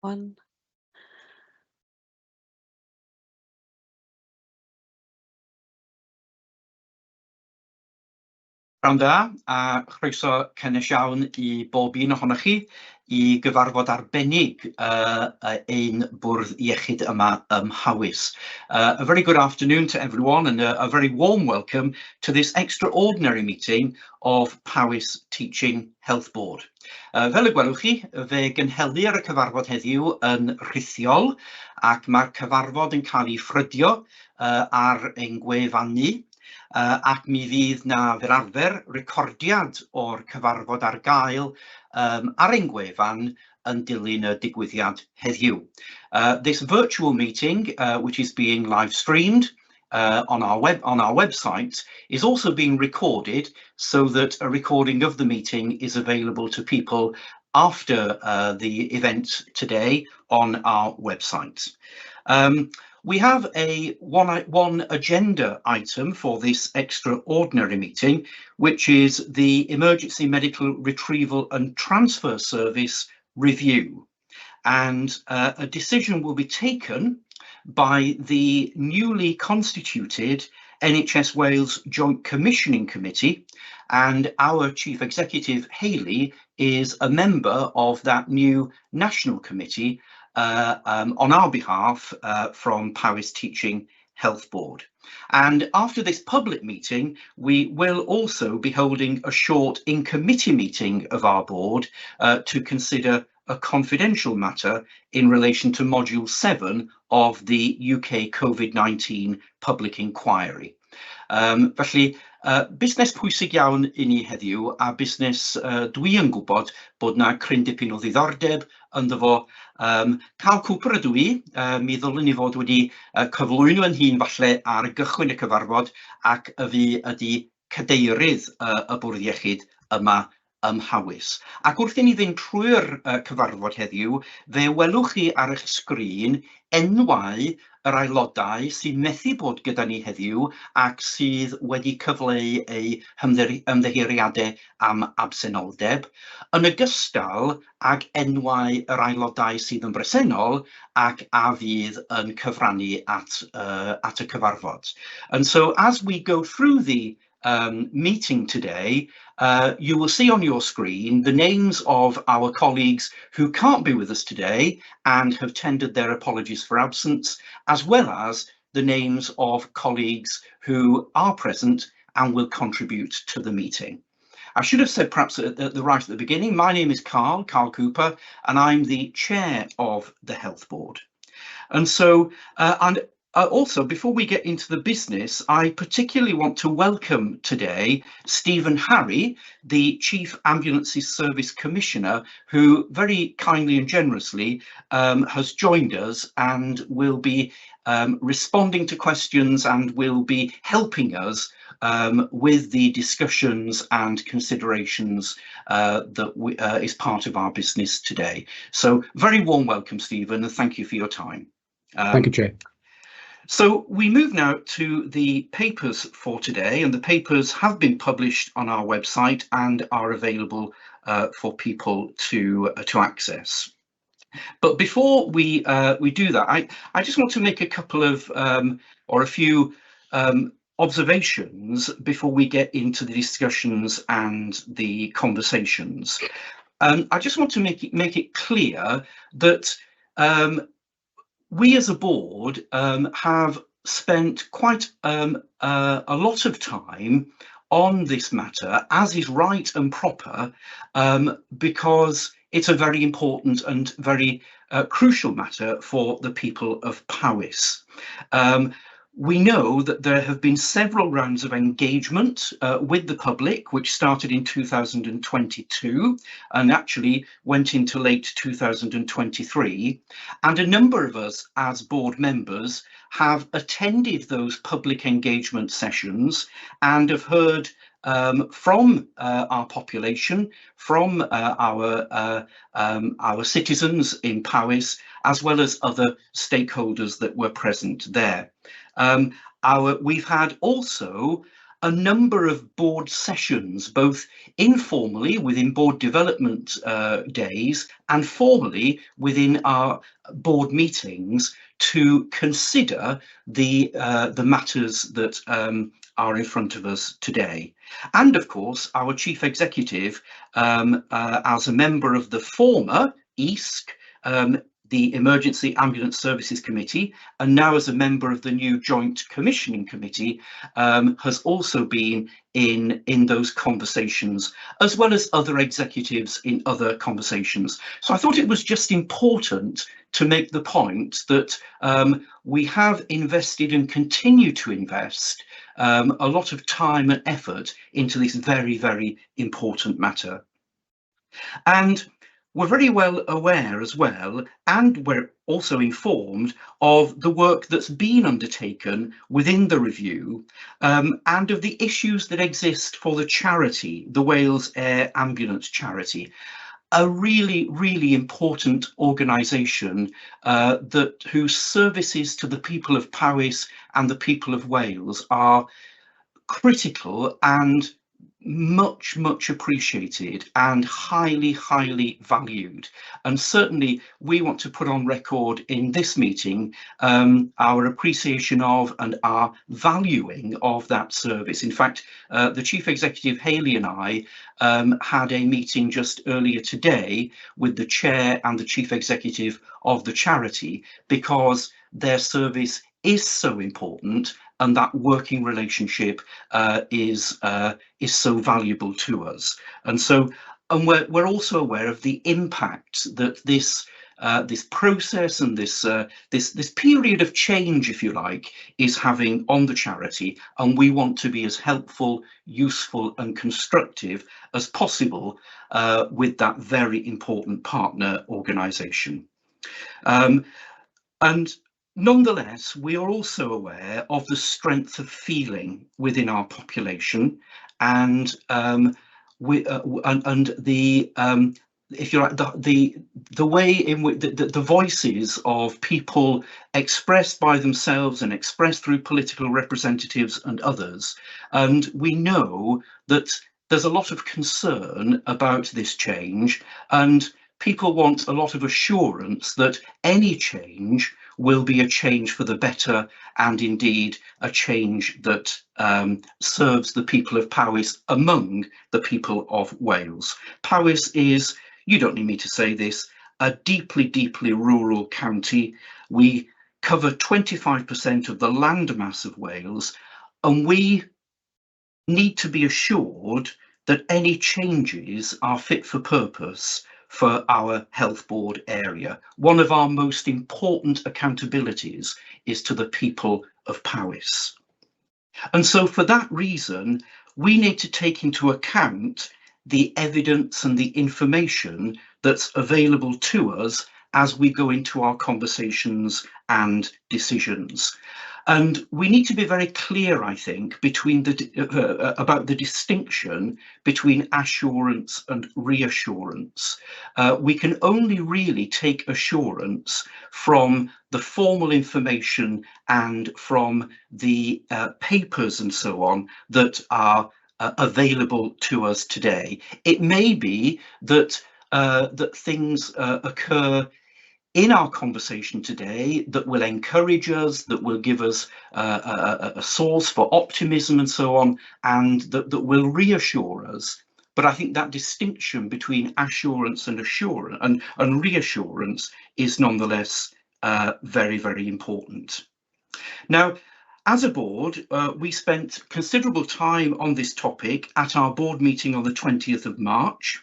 One. Pnawn da, a chroeso cynnes iawn I bob un ohonoch chi I gyfarfod arbennig ein bwrdd iechyd yma ym Mhawys. A very good afternoon to everyone and a very warm welcome to this extraordinary meeting of Powys Teaching Health Board. Fel y gwelwch chi, fe gynhelu ar y cyfarfod heddiw yn rhithiol ac mae'r cyfarfod yn cael ei ffrydio ar ein gwefannu. Ac mi fydd na fer arfer recordiad o'r cyfarfod ar gael ar ein gwefan yn dilyn y digwyddiad heddiw. This virtual meeting, which is being live streamed on our website, is also being recorded so that a recording of the meeting is available to people after the event today on our website. We have one agenda item for this extraordinary meeting, which is the Emergency Medical Retrieval and Transfer Service review. And a decision will be taken by the newly constituted NHS Wales Joint Commissioning Committee, and our Chief Executive, Hayley, is a member of that new national committee on our behalf from Powys Teaching Health Board. And after this public meeting, we will also be holding a short in-committee meeting of our board to consider a confidential matter in relation to Module 7 of the UK COVID-19 Public Inquiry. Felly, busnes pwysig iawn I ni heddiw, a busnes dwi yn gwybod bod na cryn dipyn o ddiddordeb ynddo fo. Cael cwpr ydw I, mi ddylwn ni fod wedi cyflwyno yn hun falle ar gychwyn y cyfarfod ac y fi ydy cadeirydd y bwrdd iechyd yma ym Mhawys. Ac wrth I ni fynd trwy'r cyfarfod heddiw, fe welwch chi ar eich sgrin enwau yr aelodau sy'n methu bod gyda ni heddiw ac sydd wedi cyfleu eu ymddiheuriadau am absenoldeb, yn ogystal ag enwau yr aelodau sydd yn bresennol ac a fydd yn cyfrannu at y cyfarfod. And so as we go through the meeting today, you will see on your screen the names of our colleagues who can't be with us today and have tendered their apologies for absence, as well as the names of colleagues who are present and will contribute to the meeting. I should have said perhaps at the beginning, my name is Carl Cooper, and I'm the chair of the Health Board. And so, also, before we get into the business, I particularly want to welcome today Stephen Harry, the Chief Ambulances Service Commissioner, who very kindly and generously has joined us and will be responding to questions and will be helping us with the discussions and considerations that is part of our business today. So very warm welcome, Stephen, and thank you for your time. Thank you, Chair. So we move now to the papers for today, and the papers have been published on our website and are available for people to access. But before we do that, I just want to make a couple of or a few observations before we get into the discussions and the conversations. I just want to make it clear that we as a board have spent quite a lot of time on this matter, as is right and proper, because it's a very important and very crucial matter for the people of Powys. We know that there have been several rounds of engagement with the public, which started in 2022 and actually went into late 2023. And a number of us as board members have attended those public engagement sessions and have heard from our population, from our citizens in Powys, as well as other stakeholders that were present there. We've had also a number of board sessions, both informally within board development days and formally within our board meetings, to consider the matters that are in front of us today. And of course, our chief executive, as a member of the former EASC, the Emergency Ambulance Services Committee, and now as a member of the new Joint Commissioning Committee, has also been in those conversations, as well as other executives in other conversations. So I thought it was just important to make the point that we have invested and continue to invest a lot of time and effort into this very, very important matter. And we're very well aware as well, and we're also informed of the work that's been undertaken within the review, and of the issues that exist for the charity, the Wales Air Ambulance Charity, a really, really important organisation whose services to the people of Powys and the people of Wales are critical and much appreciated and highly valued. And certainly we want to put on record in this meeting our appreciation of and our valuing of that service. In fact, the Chief Executive Hayley and I had a meeting just earlier today with the chair and the Chief Executive of the charity, because their service is so important and that working relationship is so valuable to us. And so, and we're also aware of the impact that this process and this period of change, if you like, is having on the charity, and we want to be as helpful, useful and constructive as possible with that very important partner organisation. And nonetheless, we are also aware of the strength of feeling within our population, and if you like, the way in which the voices of people expressed by themselves and expressed through political representatives and others. And we know that there's a lot of concern about this change, and people want a lot of assurance that any change will be a change for the better, and indeed a change that serves the people of Powys among the people of Wales. Powys is, you don't need me to say this, a deeply rural county. We cover 25% of the landmass of Wales, and we need to be assured that any changes are fit for purpose for our health board area. One of our most important accountabilities is to the people of Powys. And so for that reason, we need to take into account the evidence and the information that's available to us as we go into our conversations and decisions. And we need to be very clear, I think, between about the distinction between assurance and reassurance. We can only really take assurance from the formal information and from the papers and so on that are available to us today. It may be that that things occur in our conversation today that will encourage us, that will give us a source for optimism and so on, and that will reassure us. But I think that distinction between assurance and assurance and reassurance is nonetheless very important. Now, as a board, we spent considerable time on this topic at our board meeting on the 20th of March.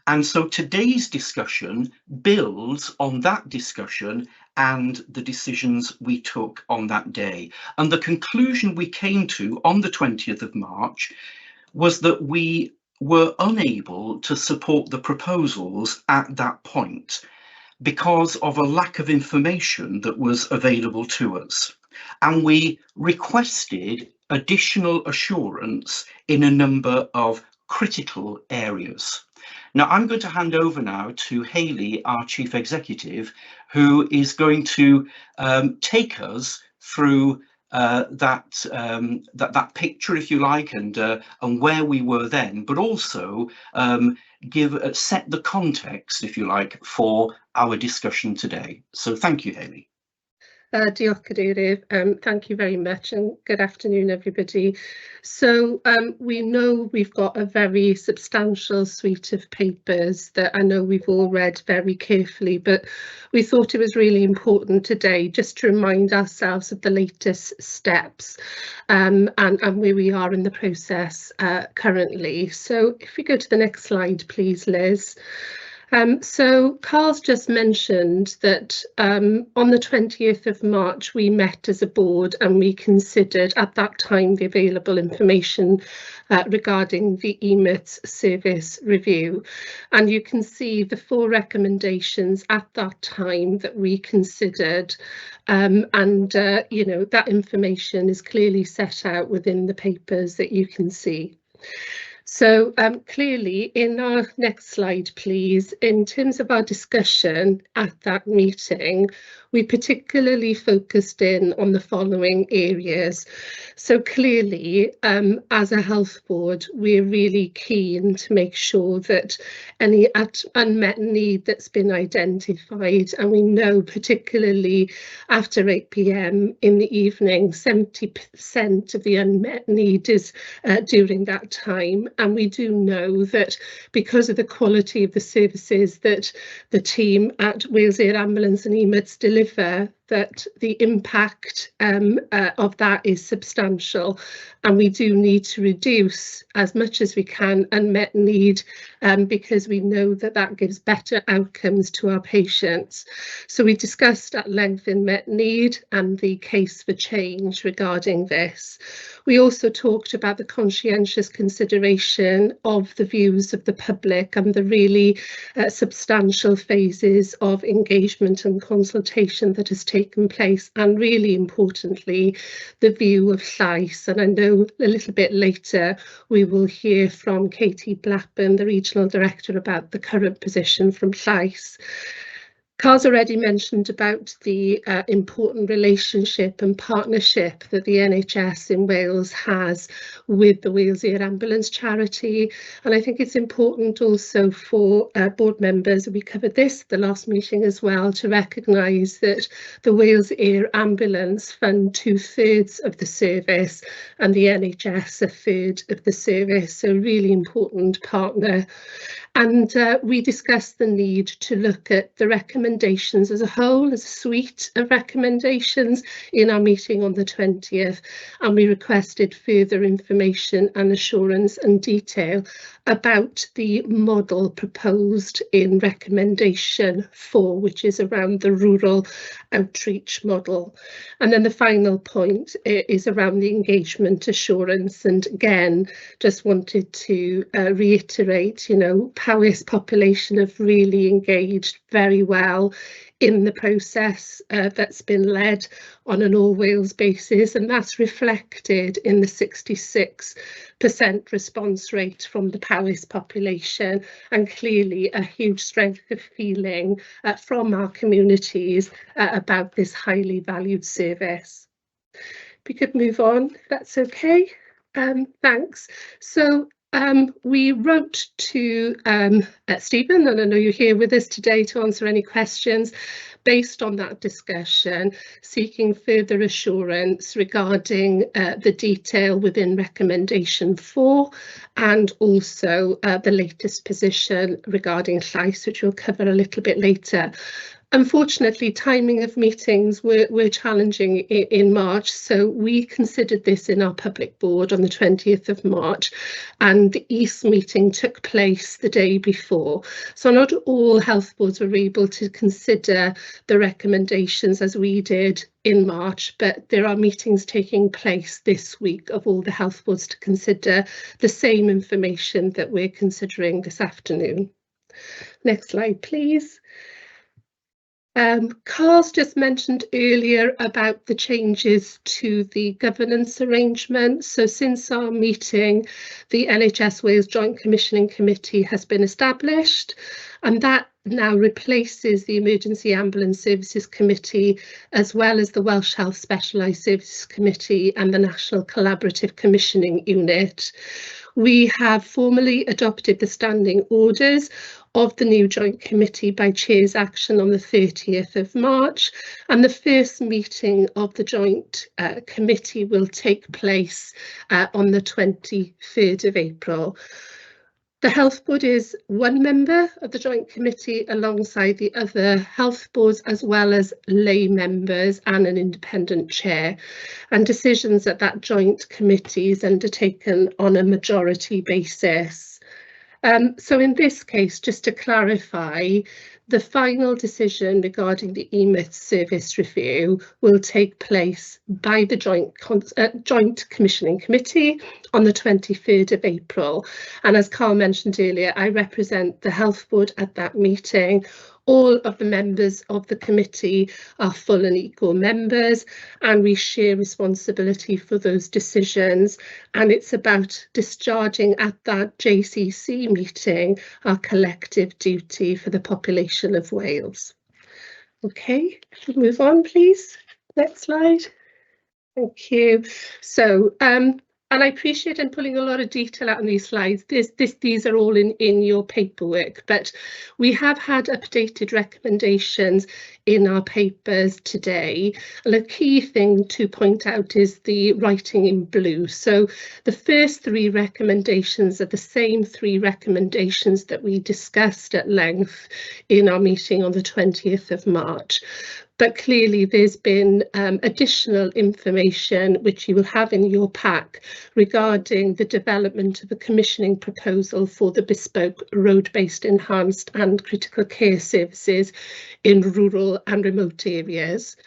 And so today's discussion builds on that discussion and the decisions we took on that day. And the conclusion we came to on the 20th of March was that we were unable to support the proposals at that point because of a lack of information that was available to us. And we requested additional assurance in a number of critical areas. Now, I'm going to hand over now to Hayley, our Chief Executive, who is going to take us through that picture, if you like, and where we were then, but also set the context, if you like, for our discussion today. So thank you, Hayley. Diolch, Cadeirydd. Thank you very much, and good afternoon, everybody. So we know we've got a very substantial suite of papers that I know we've all read very carefully, but we thought it was really important today just to remind ourselves of the latest steps and where we are in the process currently. So if we go to the next slide, please, Liz. So Carl's just mentioned that on the 20th of March we met as a board and we considered at that time the available information regarding the EMITS service review, and you can see the 4 recommendations at that time that we considered, and you know, that information is clearly set out within the papers that you can see. So clearly, in our next slide, please, in terms of our discussion at that meeting, we particularly focused in on the following areas. So clearly, as a health board, we're really keen to make sure that any unmet need that's been identified, and we know particularly after 8 p.m. in the evening, 70% of the unmet need is during that time. And we do know that because of the quality of the services that the team at Wales Air Ambulance and EMITS deliver, that the impact of that is substantial, and we do need to reduce as much as we can unmet need because we know that that gives better outcomes to our patients. So we discussed at length unmet need and the case for change regarding this. We also talked about the conscientious consideration of the views of the public and the really substantial phases of engagement and consultation that has taken place, and really importantly the view of llais. And I know a little bit later we will hear from Katie Blackburn, the Regional Director, about the current position from llais. Carl's already mentioned about the important relationship and partnership that the NHS in Wales has with the Wales Air Ambulance charity, and I think it's important also for board members, we covered this at the last meeting as well, to recognise that the Wales Air Ambulance fund 2/3 of the service and the NHS 1/3 of the service, so really important partner. And we discussed the need to look at the recommendations as a whole, as a suite of recommendations in our meeting on the 20th, and we requested further information and assurance and detail about the model proposed in recommendation 4, which is around the rural outreach model. And then the final point is around the engagement assurance, and again just wanted to reiterate, you know, Powys population have really engaged very well in the process that's been led on an all Wales basis, and that's reflected in the 66% response rate from the Powys population, and clearly a huge strength of feeling from our communities about this highly valued service. If we could move on, if that's okay. Thanks. So we wrote to Stephen, and I know you're here with us today to answer any questions based on that discussion, seeking further assurance regarding the detail within recommendation 4, and also the latest position regarding llais, which we'll cover a little bit later. Unfortunately, timing of meetings were challenging in March, so we considered this in our public board on the 20th of March, and the East meeting took place the day before. So not all health boards were able to consider the recommendations as we did in March, but there are meetings taking place this week of all the health boards to consider the same information that we're considering this afternoon. Next slide, please. Carl's just mentioned earlier about the changes to the governance arrangement. So since our meeting, the NHS Wales Joint Commissioning Committee has been established, and that now replaces the Emergency Ambulance Services Committee, as well as the Welsh Health Specialised Services Committee and the National Collaborative Commissioning Unit. We have formally adopted the standing orders of the new Joint Committee by Chair's action on the 30th of March, and the first meeting of the Joint Committee will take place on the 23rd of April. The Health Board is one member of the Joint Committee alongside the other health boards, as well as lay members and an independent chair, and decisions at that Joint Committee is undertaken on a majority basis. So in this case, just to clarify, the final decision regarding the EMIT service review will take place by the Joint Commissioning Committee on the 23rd of April. And as Carl mentioned earlier, I represent the Health Board at that meeting. All of the members of the committee are full and equal members, and we share responsibility for those decisions. And it's about discharging at that JCC meeting our collective duty for the population of Wales. Okay, move on, please. Next slide. Thank you. So, and I appreciate I'm pulling a lot of detail out on these slides. These are all in your paperwork, but we have had updated recommendations in our papers today. And a key thing to point out is the writing in blue. So the first three recommendations are the same three recommendations that we discussed at length in our meeting on the 20th of March. But clearly there's been additional information which you will have in your pack regarding the development of a commissioning proposal for the bespoke road-based enhanced and critical care services in rural and remote areas.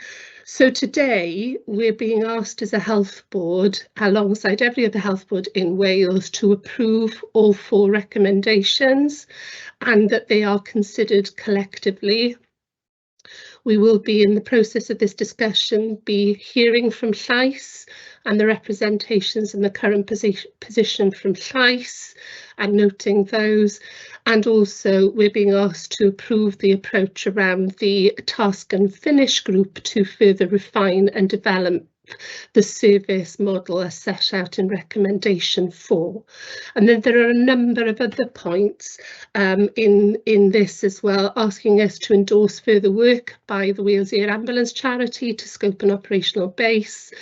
So today we're being asked as a health board, alongside every other health board in Wales, to approve all four recommendations and that they are considered collectively. We will be, in the process of this discussion, be hearing from Llais and the representations in the current position from Llais and noting those. And also we're being asked to approve the approach around the task and finish group to further refine and develop the service model as set out in recommendation 4. And then there are a number of other points in this as well, asking us to endorse further work by the Wales Air Ambulance charity to scope an operational base,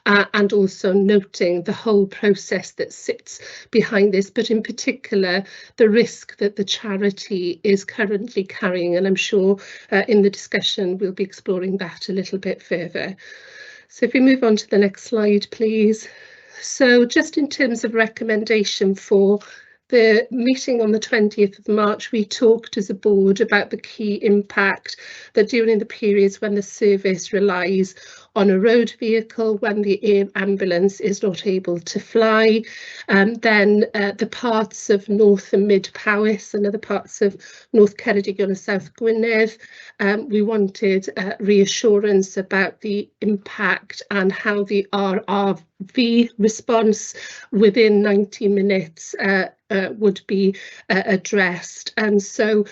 and also noting the whole process that sits behind this, but in particular the risk that the charity is currently carrying. And I'm sure in the discussion we'll be exploring that a little bit further. So if we move on to the next slide, please. So just in terms of recommendation for the meeting on the 20th of March, we talked as a board about the key impact that during the periods when the service relies on a road vehicle, when the air ambulance is not able to fly, then the parts of North and Mid Powys and other parts of North Ceredigion and South Gwynedd, we wanted reassurance about the impact and how the RRV response within 90 minutes would be addressed. And so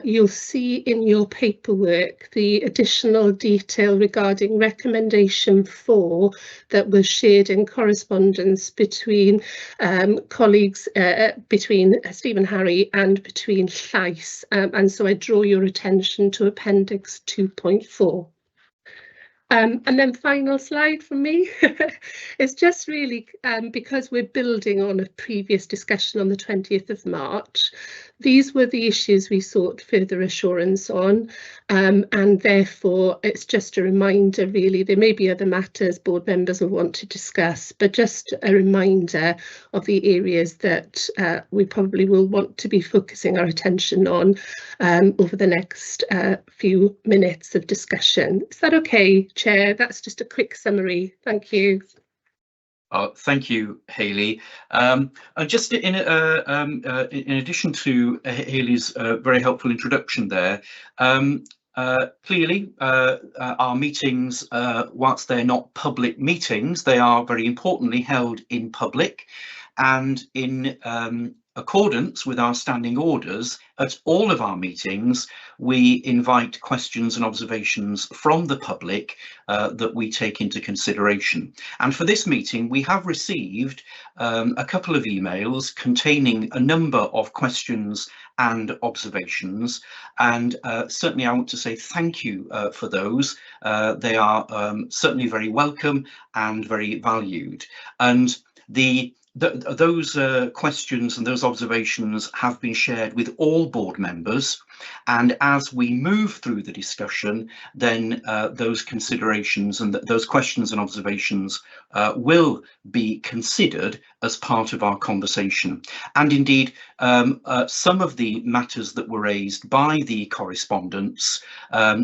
you'll see in your paperwork the additional detail regarding recommendation 4 that was shared in correspondence between colleagues, between Stephen Harry and between Llais. And so I draw your attention to Appendix 2.4. And then final slide from me. It's just really because we're building on a previous discussion on the 20th of March. These were the issues we sought further assurance on, and therefore it's just a reminder really. There may be other matters board members will want to discuss, but just a reminder of the areas that we probably will want to be focusing our attention on over the next few minutes of discussion. Is that okay, Chair? That's just a quick summary. Thank you. Thank you, Hayley. And just in addition to Hayley's very helpful introduction there, clearly our meetings, whilst they're not public meetings, they are very importantly held in public and in accordance with our standing orders, at all of our meetings, we invite questions and observations from the public that we take into consideration. And for this meeting, we have received a couple of emails containing a number of questions and observations, and certainly I want to say thank you for those. They are certainly very welcome and very valued. And those questions and those observations have been shared with all board members, and as we move through the discussion, then those considerations and those questions and observations will be considered as part of our conversation. And indeed, some of the matters that were raised by the correspondents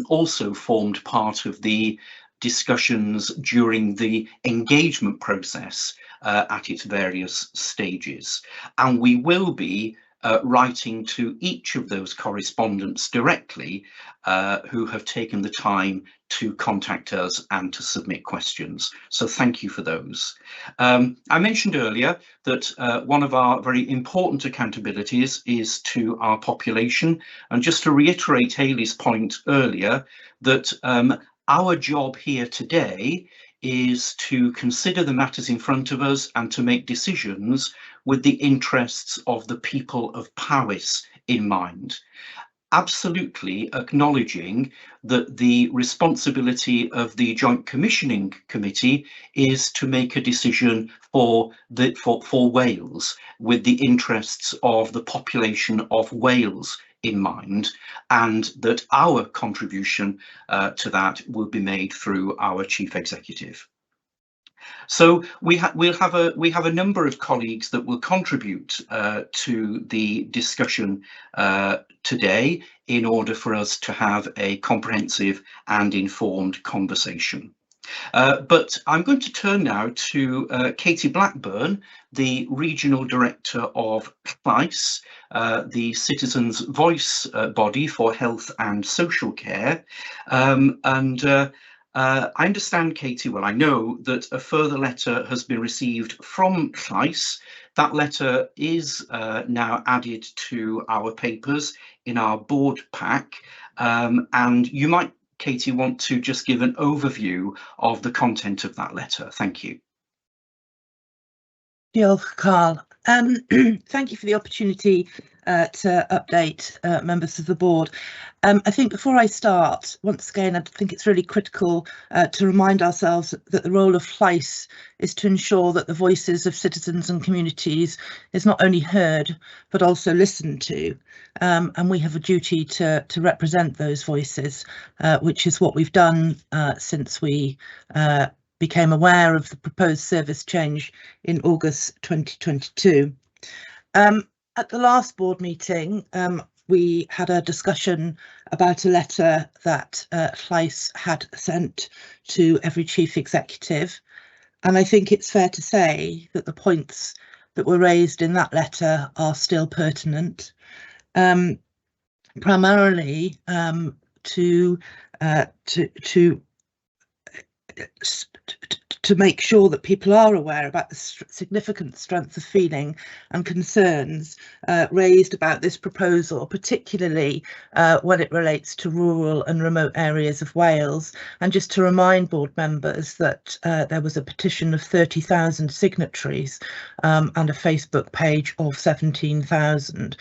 also formed part of the discussions during the engagement process at its various stages. And we will be writing to each of those correspondents directly who have taken the time to contact us and to submit questions. So thank you for those. I mentioned earlier that one of our very important accountabilities is to our population. And just to reiterate Hayley's point earlier, that our job here today is to consider the matters in front of us and to make decisions with the interests of the people of Powys in mind. Absolutely acknowledging that the responsibility of the Joint Commissioning Committee is to make a decision for Wales with the interests of the population of Wales in mind, and that our contribution to that will be made through our Chief Executive. So we have a number of colleagues that will contribute to the discussion today in order for us to have a comprehensive and informed conversation. But I'm going to turn now to Katie Blackburn, the Regional Director of CLICE, the Citizens' Voice body for health and social care. I understand, Katie, well, I know that a further letter has been received from CLICE. That letter is now added to our papers in our board pack, and you might, Katie, want to just give an overview of the content of that letter. Thank you. Diolch, Carl. Thank you for the opportunity to update members of the board. I think before I start, once again, I think it's really critical to remind ourselves that the role of CLICE is to ensure that the voices of citizens and communities is not only heard, but also listened to. And we have a duty to represent those voices, which is what we've done since we became aware of the proposed service change in August 2022. At the last board meeting, we had a discussion about a letter that CLICE had sent to every chief executive. And I think it's fair to say that the points that were raised in that letter are still pertinent, primarily to make sure that people are aware about the significant strength of feeling and concerns raised about this proposal, particularly when it relates to rural and remote areas of Wales. And just to remind board members that there was a petition of 30,000 signatories and a Facebook page of 17,000,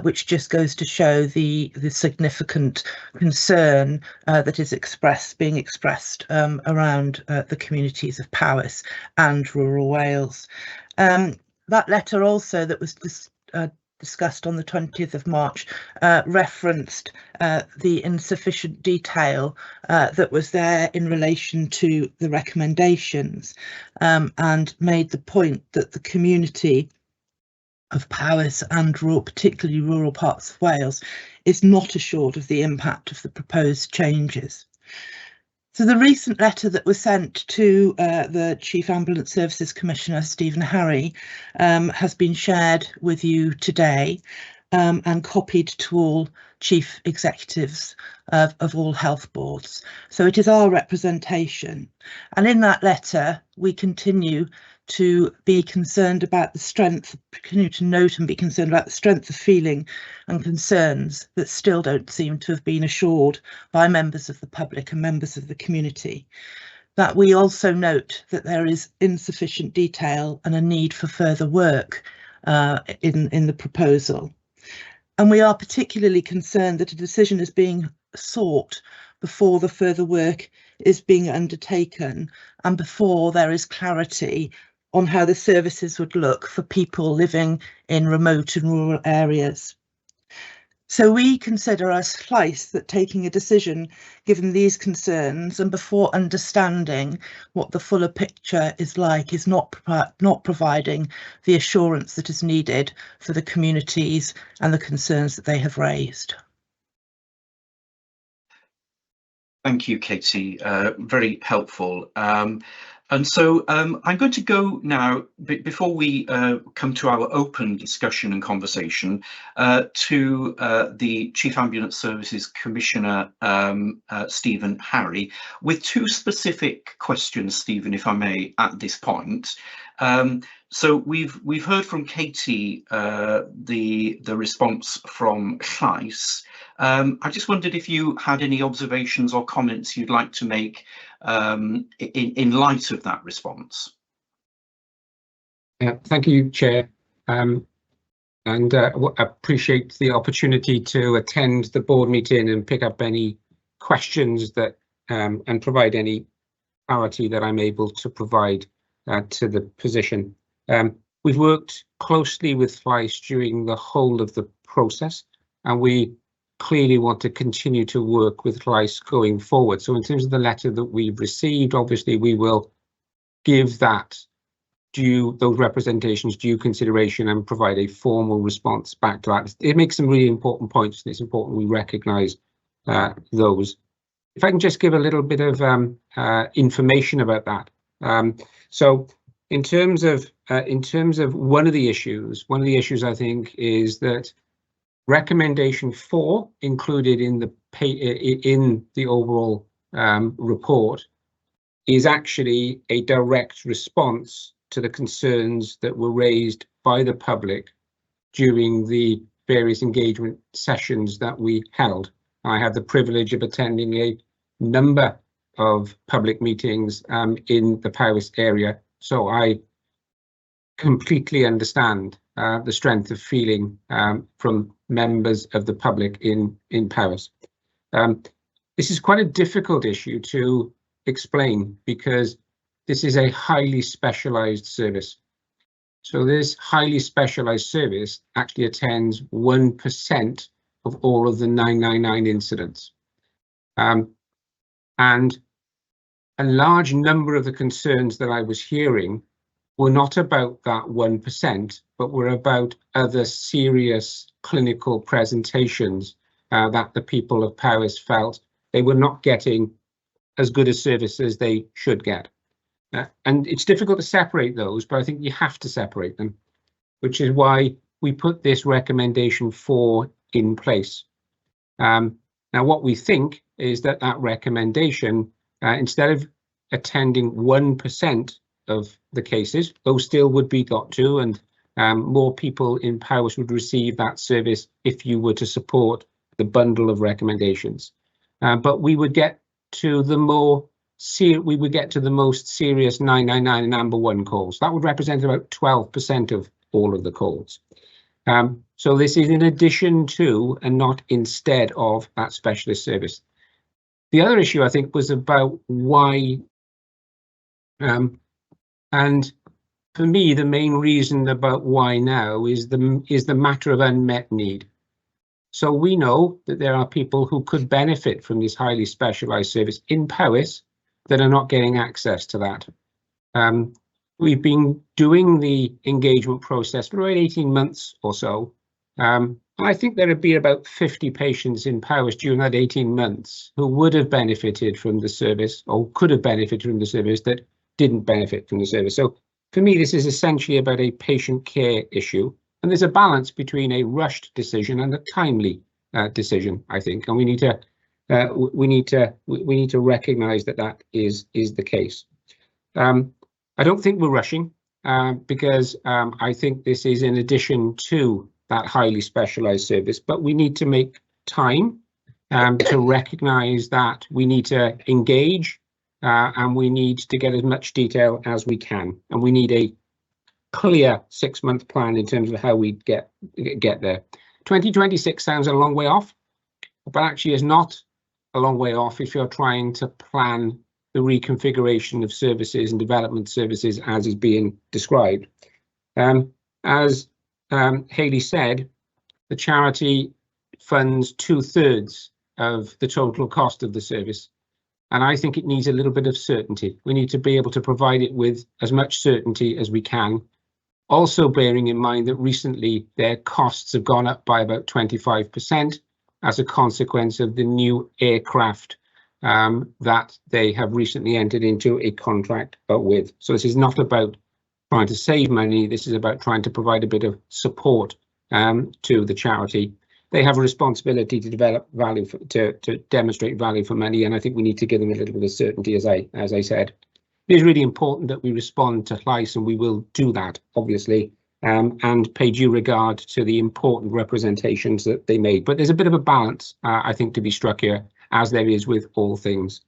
which just goes to show the significant concern that is being expressed around the communities of Powys and rural Wales. That letter also that was discussed on the 20th of March referenced the insufficient detail that was there in relation to the recommendations, and made the point that the community of Powys and particularly rural parts of Wales is not assured of the impact of the proposed changes. So the recent letter that was sent to the Chief Ambulance Services Commissioner, Stephen Harry, has been shared with you today and copied to all chief executives of all health boards. So it is our representation. And in that letter, we continue to be concerned about the strength, continue to note and be concerned about the strength of feeling and concerns that still don't seem to have been assured by members of the public and members of the community. That we also note that there is insufficient detail and a need for further work in the proposal. And we are particularly concerned that a decision is being sought before the further work is being undertaken and before there is clarity on how the services would look for people living in remote and rural areas. So we consider as Llais that taking a decision given these concerns and before understanding what the fuller picture is like is not providing the assurance that is needed for the communities and the concerns that they have raised. Thank you, Katie. Very helpful. And so I'm going to go now, before we come to our open discussion and conversation, to the Chief Ambulance Services Commissioner, Stephen Harry, with two specific questions, Stephen, if I may, at this point. So we've heard from Katie the response from Llais. I just wondered if you had any observations or comments you'd like to make in light of that response. Thank you, Chair, and appreciate the opportunity to attend the board meeting and pick up any questions that and provide any clarity that I'm able to provide to the position. We've worked closely with Llais during the whole of the process, and we clearly want to continue to work with Llais going forward. So in terms of the letter that we've received, obviously we will give that those representations due consideration and provide a formal response back to that. It makes some really important points, and it's important we recognise those. If I can just give a little bit of information about that. So in terms of one of the issues I think is that recommendation 4 included in the overall report is actually a direct response to the concerns that were raised by the public during the various engagement sessions that we held. I had the privilege of attending a number of public meetings in the Powys area, so I completely understand the strength of feeling from members of the public in Powys. This is quite a difficult issue to explain because this is a highly specialised service. So this highly specialised service actually attends 1% of all of the 999 incidents. And a large number of the concerns that I was hearing were not about that 1%, but were about other serious clinical presentations that the people of Powys felt they were not getting as good a service as they should get. And it's difficult to separate those, but I think you have to separate them, which is why we put this recommendation 4 in place. Now, what we think is that recommendation, instead of attending 1% of the cases, those still would be got to, and more people in Powys would receive that service if you were to support the bundle of recommendations. But we would get to the most serious 999 and Amber 1 calls. That would represent about 12% of all of the calls. So this is in addition to and not instead of that specialist service. The other issue I think was about why, and for me the main reason about why now is the matter of unmet need. So we know that there are people who could benefit from this highly specialised service in Powys that are not getting access to that. We've been doing the engagement process for about 18 months or so. I think there would be about 50 patients in Powys during that 18 months who would have benefited from the service or could have benefited from the service that didn't benefit from the service. So for me, this is essentially about a patient care issue. And there's a balance between a rushed decision and a timely decision, I think, and we need to recognise that is the case. I don't think we're rushing. because I think this is in addition to that highly specialised service, but we need to make time to recognise that we need to engage and we need to get as much detail as we can, and we need a clear 6-month plan in terms of how we get there. 2026 sounds a long way off, but actually is not a long way off if you're trying to plan the reconfiguration of services and development services as is being described. As Hayley said, the charity funds 2/3 of the total cost of the service, and I think it needs a little bit of certainty. We need to be able to provide it with as much certainty as we can, also bearing in mind that recently their costs have gone up by about 25% as a consequence of the new aircraft that they have recently entered into a contract with. So this is not about trying to save money, this is about trying to provide a bit of support to the charity. They have a responsibility to develop value, to demonstrate value for money, and I think we need to give them a little bit of certainty, as I said. It is really important that we respond to Llais, and we will do that, obviously, and pay due regard to the important representations that they made. But there's a bit of a balance, I think, to be struck here, as there is with all things.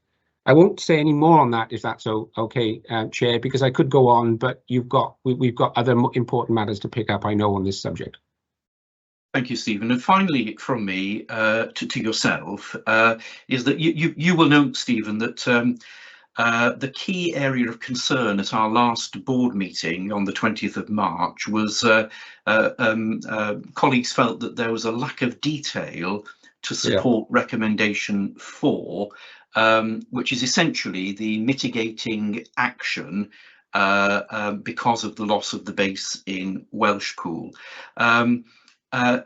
I won't say any more on that, if that's okay, Chair, because I could go on, but we've got other important matters to pick up, I know, on this subject. Thank you, Stephen. And finally, from me to yourself, is that you will note, Stephen, that the key area of concern at our last board meeting on the 20th of March was colleagues felt that there was a lack of detail to support recommendation 4, which is essentially the mitigating action because of the loss of the base in Welshpool.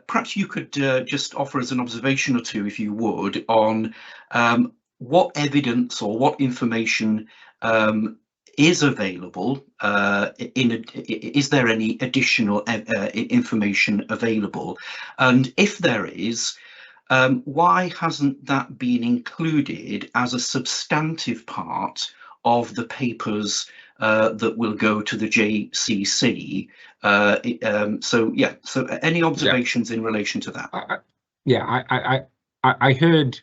Perhaps you could just offer us an observation or two, if you would, on what evidence or what information is available. Is there any additional information available? And if there is, why hasn't that been included as a substantive part of the papers that will go to the JCC? So any observations in relation to that? I heard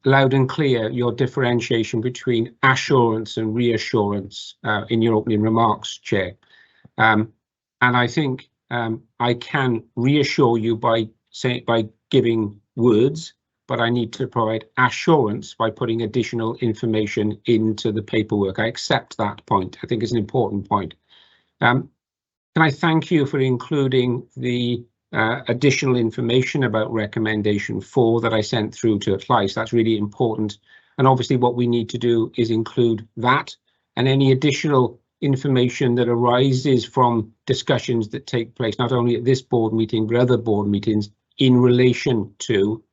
loud and clear your differentiation between assurance and reassurance in your opening remarks, Chair. And I think I can reassure you by giving words, but I need to provide assurance by putting additional information into the paperwork. I accept that point. I think it's an important point. Can I thank you for including the additional information about recommendation 4 that I sent through to Llais? That's really important. And obviously what we need to do is include that and any additional information that arises from discussions that take place, not only at this board meeting, but other board meetings in relation to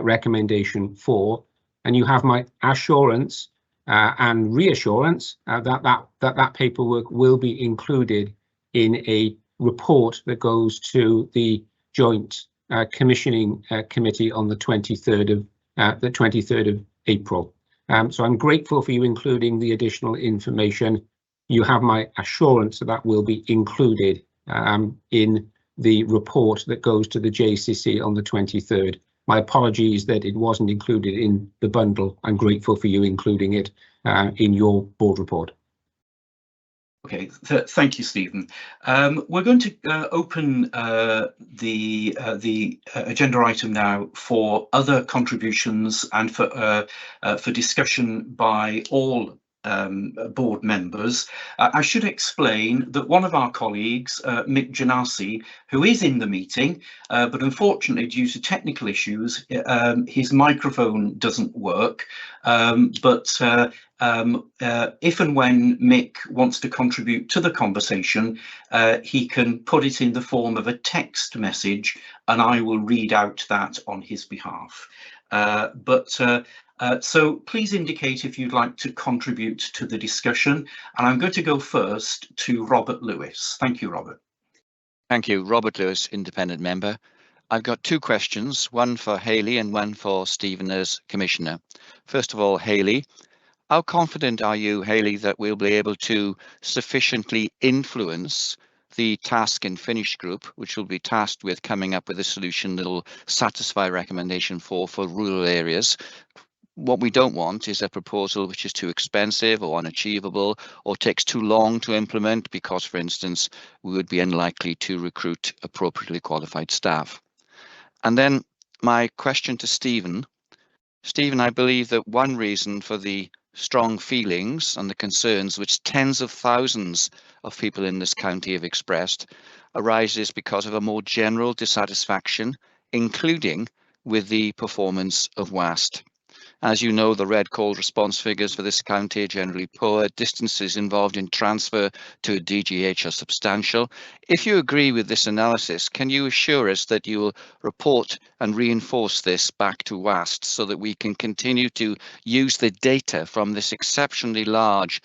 recommendation 4. And you have my assurance and reassurance that paperwork will be included in a report that goes to the Joint Commissioning Committee on the 23rd of April. So I'm grateful for you including the additional information. You have my assurance that will be included in the report that goes to the JCC on the 23rd. My apologies that it wasn't included in the bundle. I'm grateful for you including it in your board report. Okay, thank you, Stephen. We're going to open the agenda item now for other contributions and for discussion by all board members. I should explain that one of our colleagues, Mick Janasi, who is in the meeting, but unfortunately due to technical issues, his microphone doesn't work. If and when Mick wants to contribute to the conversation, he can put it in the form of a text message and I will read out that on his behalf. So please indicate if you'd like to contribute to the discussion, and I'm going to go first to Robert Lewis. Thank you, Robert. Thank you, Robert Lewis, independent member. I've got 2 questions, one for Hayley and one for Stephen as Commissioner. First of all, Hayley, How confident are you, Hayley, that we'll be able to sufficiently influence the task and finish group, which will be tasked with coming up with a solution that will satisfy recommendation 4 for rural areas? What we don't want is a proposal which is too expensive or unachievable or takes too long to implement because, for instance, we would be unlikely to recruit appropriately qualified staff. And then my question to Stephen. Stephen, I believe that one reason for the strong feelings and the concerns which tens of thousands of people in this county have expressed arises because of a more general dissatisfaction, including with the performance of WAST. As you know, the red call response figures for this county are generally poor. Distances involved in transfer to a DGH are substantial. If you agree with this analysis, can you assure us that you will report and reinforce this back to WAST so that we can continue to use the data from this exceptionally large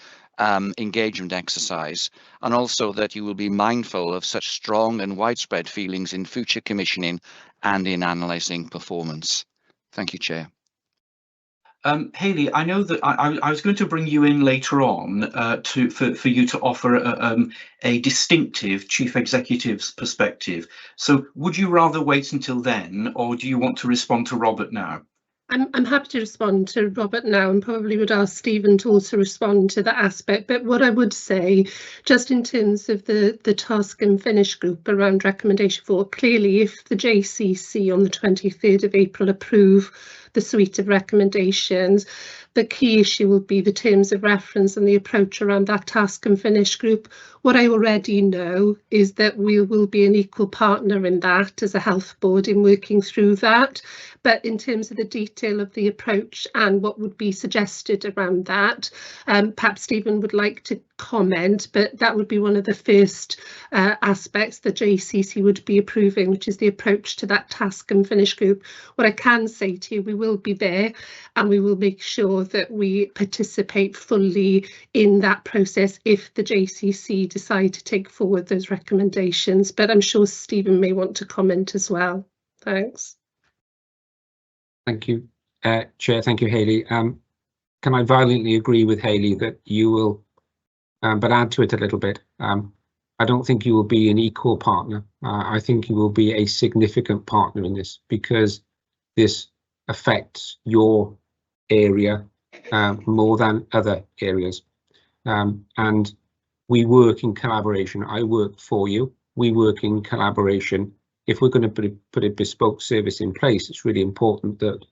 engagement exercise, and also that you will be mindful of such strong and widespread feelings in future commissioning and in analysing performance? Thank you, Chair. Hayley, I know that I was going to bring you in later on for you to offer a distinctive chief executive's perspective. So would you rather wait until then, or do you want to respond to Robert now? I'm happy to respond to Robert now, and probably would ask Stephen to also respond to that aspect. But what I would say, just in terms of the task and finish group around recommendation 4, clearly if the JCC on the 23rd of April approve the suite of recommendations, the key issue will be the terms of reference and the approach around that task and finish group. What I already know is that we will be an equal partner in that as a health board in working through that. But in terms of the detail of the approach and what would be suggested around that, perhaps Stephen would like to comment, but that would be one of the first aspects the JCC would be approving, which is the approach to that task and finish group. What I can say to you, we will be there and we will make sure that we participate fully in that process if the JCC decide to take forward those recommendations. But I'm sure Stephen may want to comment as well. Thanks. Thank you, Chair. Thank you, Hayley. Can I violently agree with Hayley that you will, but add to it a little bit. I don't think you will be an equal partner. I think you will be a significant partner in this, because this affects your area more than other areas. And we work in collaboration. I work for you. We work in collaboration. If we're going to put a bespoke service in place, it's really important that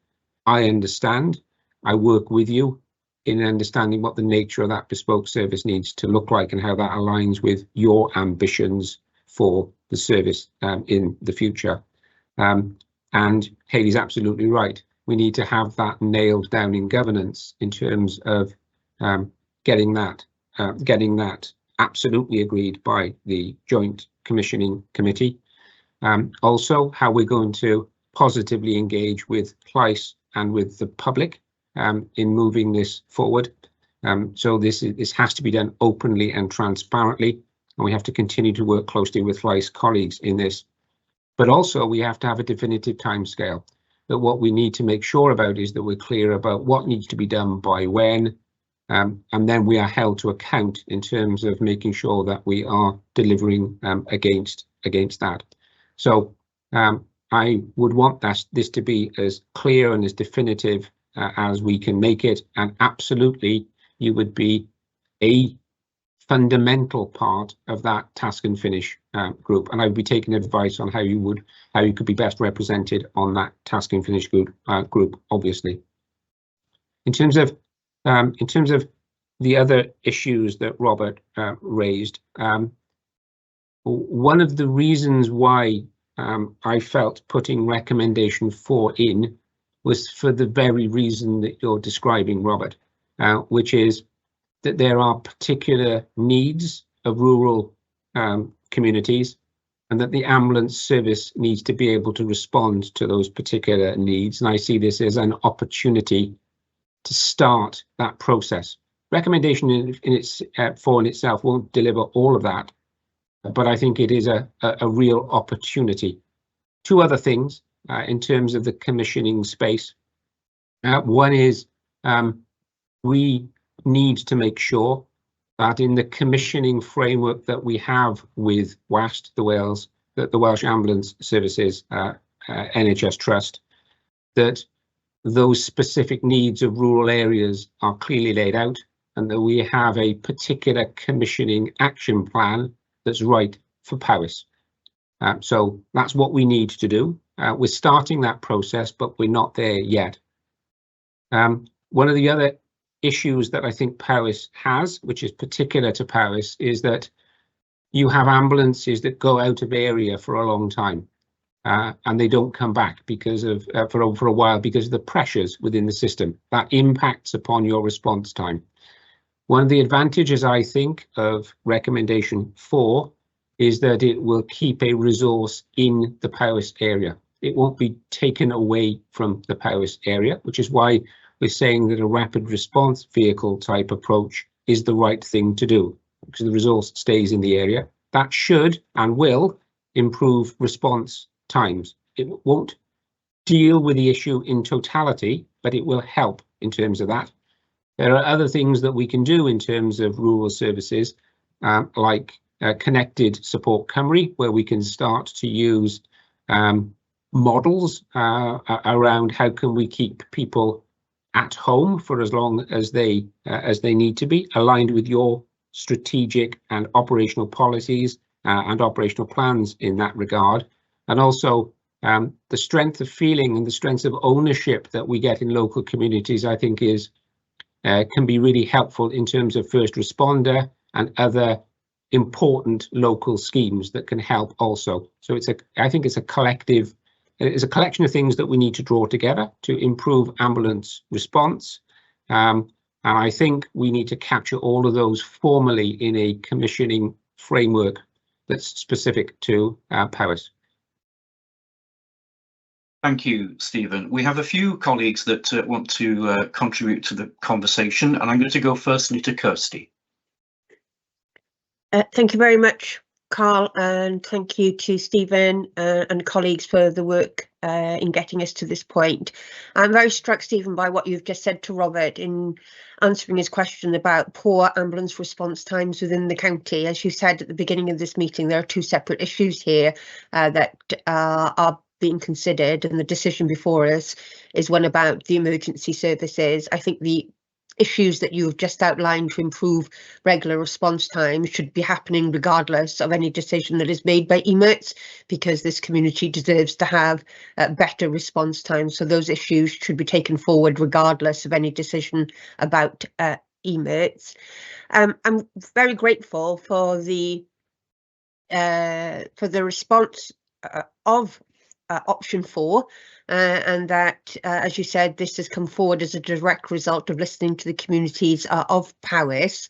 I understand, I work with you in understanding what the nature of that bespoke service needs to look like and how that aligns with your ambitions for the service in the future. And Hayley's absolutely right. We need to have that nailed down in governance in terms of getting that absolutely agreed by the Joint Commissioning Committee. Also, how we're going to positively engage with CLICE and with the public in moving this forward. So this has to be done openly and transparently, and we have to continue to work closely with CLICE colleagues in this. But also we have to have a definitive timescale. That what we need to make sure about is that we're clear about what needs to be done by when, and then we are held to account in terms of making sure that we are delivering against that. So I would want this to be as clear and as definitive as we can make it, and absolutely you would be a fundamental part of that task and finish group, and I would be taking advice on how you could be best represented on that task and finish group, obviously. In terms of the other issues that Robert raised, one of the reasons why I felt putting recommendation 4 in was for the very reason that you're describing, Robert, which is that there are particular needs of rural communities, and that the ambulance service needs to be able to respond to those particular needs. And I see this as an opportunity to start that process. Recommendation in itself won't deliver all of that, but I think it is a real opportunity. Two other things in terms of the commissioning space. One is we need to make sure that in the commissioning framework that we have with WAST, the Welsh Ambulance Services NHS Trust, that those specific needs of rural areas are clearly laid out, and that we have a particular commissioning action plan that's right for Powys. So that's what we need to do. We're starting that process, but we're not there yet. One of the other issues that I think Powys has, which is particular to Powys, is that you have ambulances that go out of area for a long time, and they don't come back because of for a while because of the pressures within the system. That impacts upon your response time. One of the advantages, I think, of recommendation 4 is that it will keep a resource in the Powys area. It won't be taken away from the Powys area, which is why we're saying that a rapid response vehicle type approach is the right thing to do, because the resource stays in the area. That should and will improve response times. It won't deal with the issue in totality, but it will help in terms of that. There are other things that we can do in terms of rural services, like Connected Support Cymru, where we can start to use models around how can we keep people at home for as long as they need to be, aligned with your strategic and operational policies and operational plans in that regard. And also the strength of feeling and the strength of ownership that we get in local communities, I think, is can be really helpful in terms of first responder and other important local schemes that can help also. So I think it's a collective. It's a collection of things that we need to draw together to improve ambulance response. And I think we need to capture all of those formally in a commissioning framework that's specific to Powys. Thank you, Stephen. We have a few colleagues that want to contribute to the conversation, and I'm going to go firstly to Kirsty. Thank you very much, Carl, and thank you to Stephen and colleagues for the work in getting us to this point. I'm very struck, Stephen, by what you've just said to Robert in answering his question about poor ambulance response times within the county. As you said at the beginning of this meeting, there are two separate issues here that are being considered, and the decision before us is one about the emergency services. I think the issues that you've just outlined to improve regular response time should be happening regardless of any decision that is made by EMIRTS, because this community deserves to have better response time. So those issues should be taken forward regardless of any decision about EMIRTS. I'm very grateful for the response of option 4, and that, as you said, this has come forward as a direct result of listening to the communities of Powys.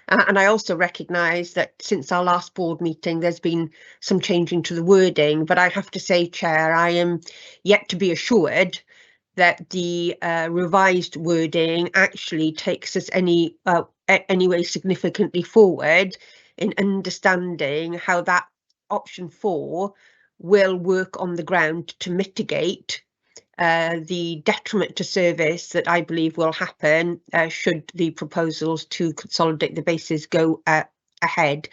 And I also recognise that since our last board meeting, there's been some changing to the wording, but I have to say, Chair, I am yet to be assured that the revised wording actually takes us any way significantly forward in understanding how that option 4 will work on the ground to mitigate the detriment to service that I believe will happen should the proposals to consolidate the bases go ahead.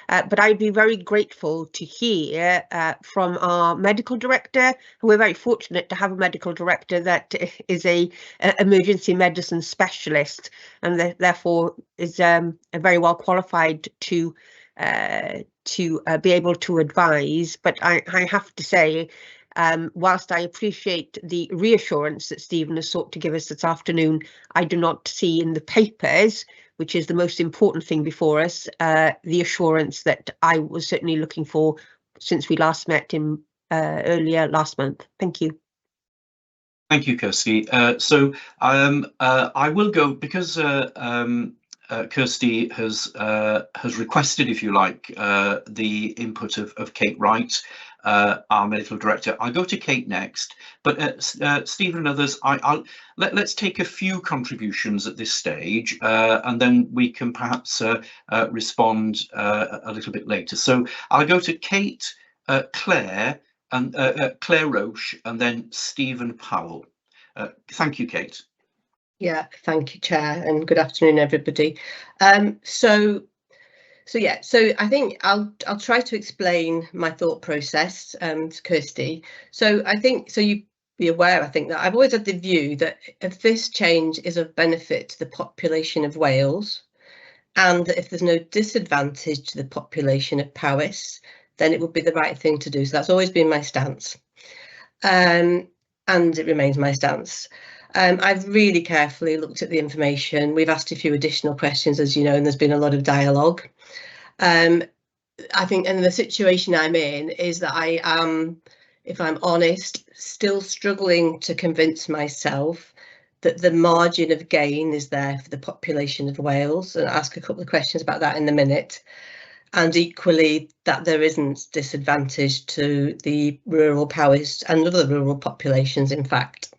But I'd be very grateful to hear from our medical director, and we're very fortunate to have a medical director that is a emergency medicine specialist, and therefore is very well qualified to be able to advise. But I have to say, whilst I appreciate the reassurance that Stephen has sought to give us this afternoon, I do not see in the papers, which is the most important thing before us, the assurance that I was certainly looking for since we last met in earlier last month. Thank you. Thank you, Kirsty. So I will go, because Kirsty has requested, if you like, the input of Kate Wright, our medical director. I'll go to Kate next, but Stephen and others, let's take a few contributions at this stage, and then we can perhaps respond a little bit later. So I'll go to Kate, Claire, and Claire Roche, and then Stephen Powell. Thank you, Kate. Yeah, thank you, Chair, and good afternoon, everybody. So I think I'll try to explain my thought process to Kirsty. So I think, so you be aware, I think, that I've always had the view that if this change is of benefit to the population of Wales, and that if there's no disadvantage to the population of Powys, then it would be the right thing to do. So that's always been my stance, and it remains my stance. I've really carefully looked at the information. We've asked a few additional questions, as you know, and there's been a lot of dialogue. I think, and the situation I'm in is that I am, if I'm honest, still struggling to convince myself that the margin of gain is there for the population of Wales, and I'll ask a couple of questions about that in a minute. And equally, that there isn't disadvantage to the rural Powys and other rural populations, in fact.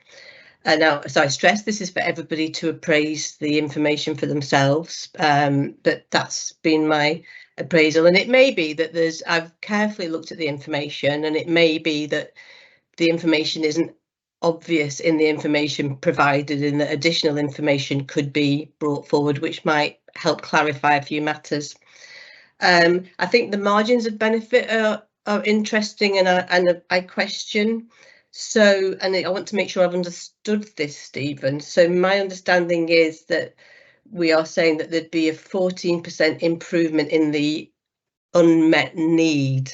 Now, so I stress this is for everybody to appraise the information for themselves, but that's been my appraisal. And it may be that I've carefully looked at the information, and it may be that the information isn't obvious in the information provided, and that additional information could be brought forward, which might help clarify a few matters. I think the margins of benefit are interesting, and I question. So, and I want to make sure I've understood this, Stephen. So my understanding is that we are saying that there'd be a 14% improvement in the unmet need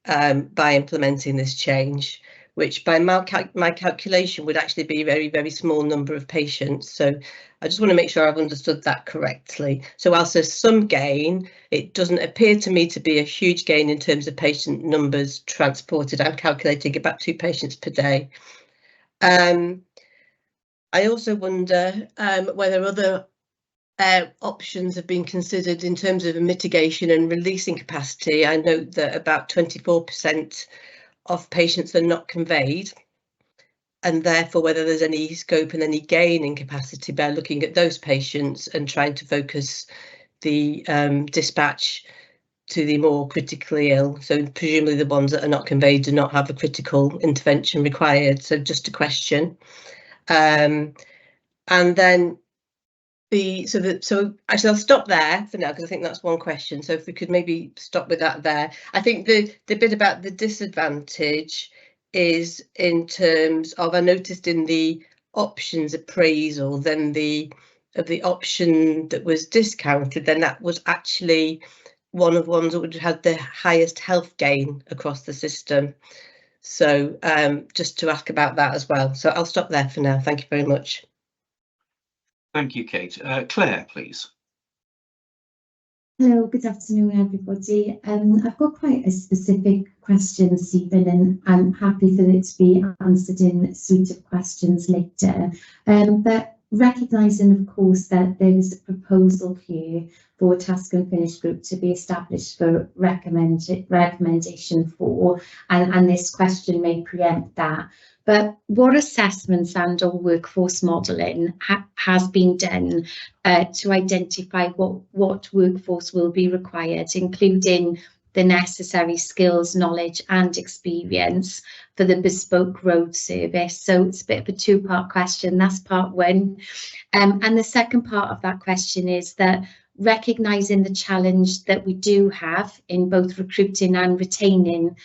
by implementing this change, which by my calculation would actually be a very, very small number of patients. So I just want to make sure I've understood that correctly. So whilst there's some gain, it doesn't appear to me to be a huge gain in terms of patient numbers transported. I'm calculating about 2 patients per day. I also wonder whether other options have been considered in terms of mitigation and releasing capacity. I note that about 24% of patients are not conveyed, and therefore whether there's any scope and any gain in capacity by looking at those patients and trying to focus the dispatch to the more critically ill. So presumably the ones that are not conveyed do not have a critical intervention required. So just a question. And then so actually I'll stop there for now, because I think that's one question. So if we could maybe stop with that there. I think the bit about the disadvantage is in terms of, I noticed in the options appraisal, then the option that was discounted, then that was actually one of the ones that would have had the highest health gain across the system. So just to ask about that as well. So I'll stop there for now. Thank you very much. Thank you, Kate. Claire, please. Hello, good afternoon, everybody. I've got quite a specific question, Stephen, and I'm happy for it to be answered in a suite of questions later. But recognising, of course, that there is a proposal here for a task and finish group to be established for recommendation 4, and this question may preempt that. But what assessments and/or workforce modelling has been done to identify what workforce will be required, including the necessary skills, knowledge and experience for the bespoke road service? So it's a bit of a two-part question. That's part one. And the second part of that question is that, recognising the challenge that we do have in both recruiting and retaining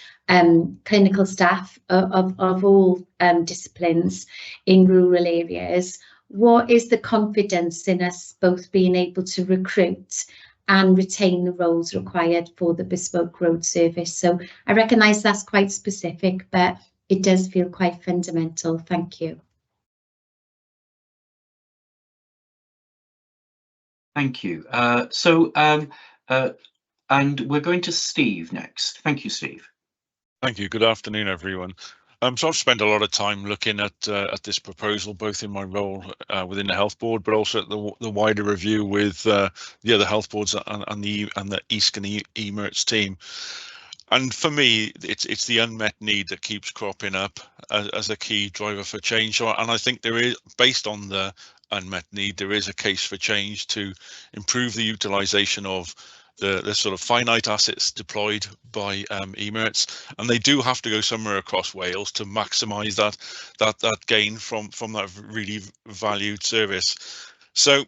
clinical staff of all disciplines in rural areas, what is the confidence in us both being able to recruit and retain the roles required for the bespoke road service? So I recognise that's quite specific, but it does feel quite fundamental. Thank you. Thank you. And we're going to Steve next. Thank you, Steve. Thank you. Good afternoon, everyone. So I've spent a lot of time looking at this proposal, both in my role within the health board, but also at the wider review with the other health boards and the EASC and the EMERTS team. And for me, it's the unmet need that keeps cropping up as a key driver for change. And I think there is, based on the unmet need, there is a case for change to improve the utilisation of the sort of finite assets deployed by EMIRTS, and they do have to go somewhere across Wales to maximise that gain from that really valued service. So,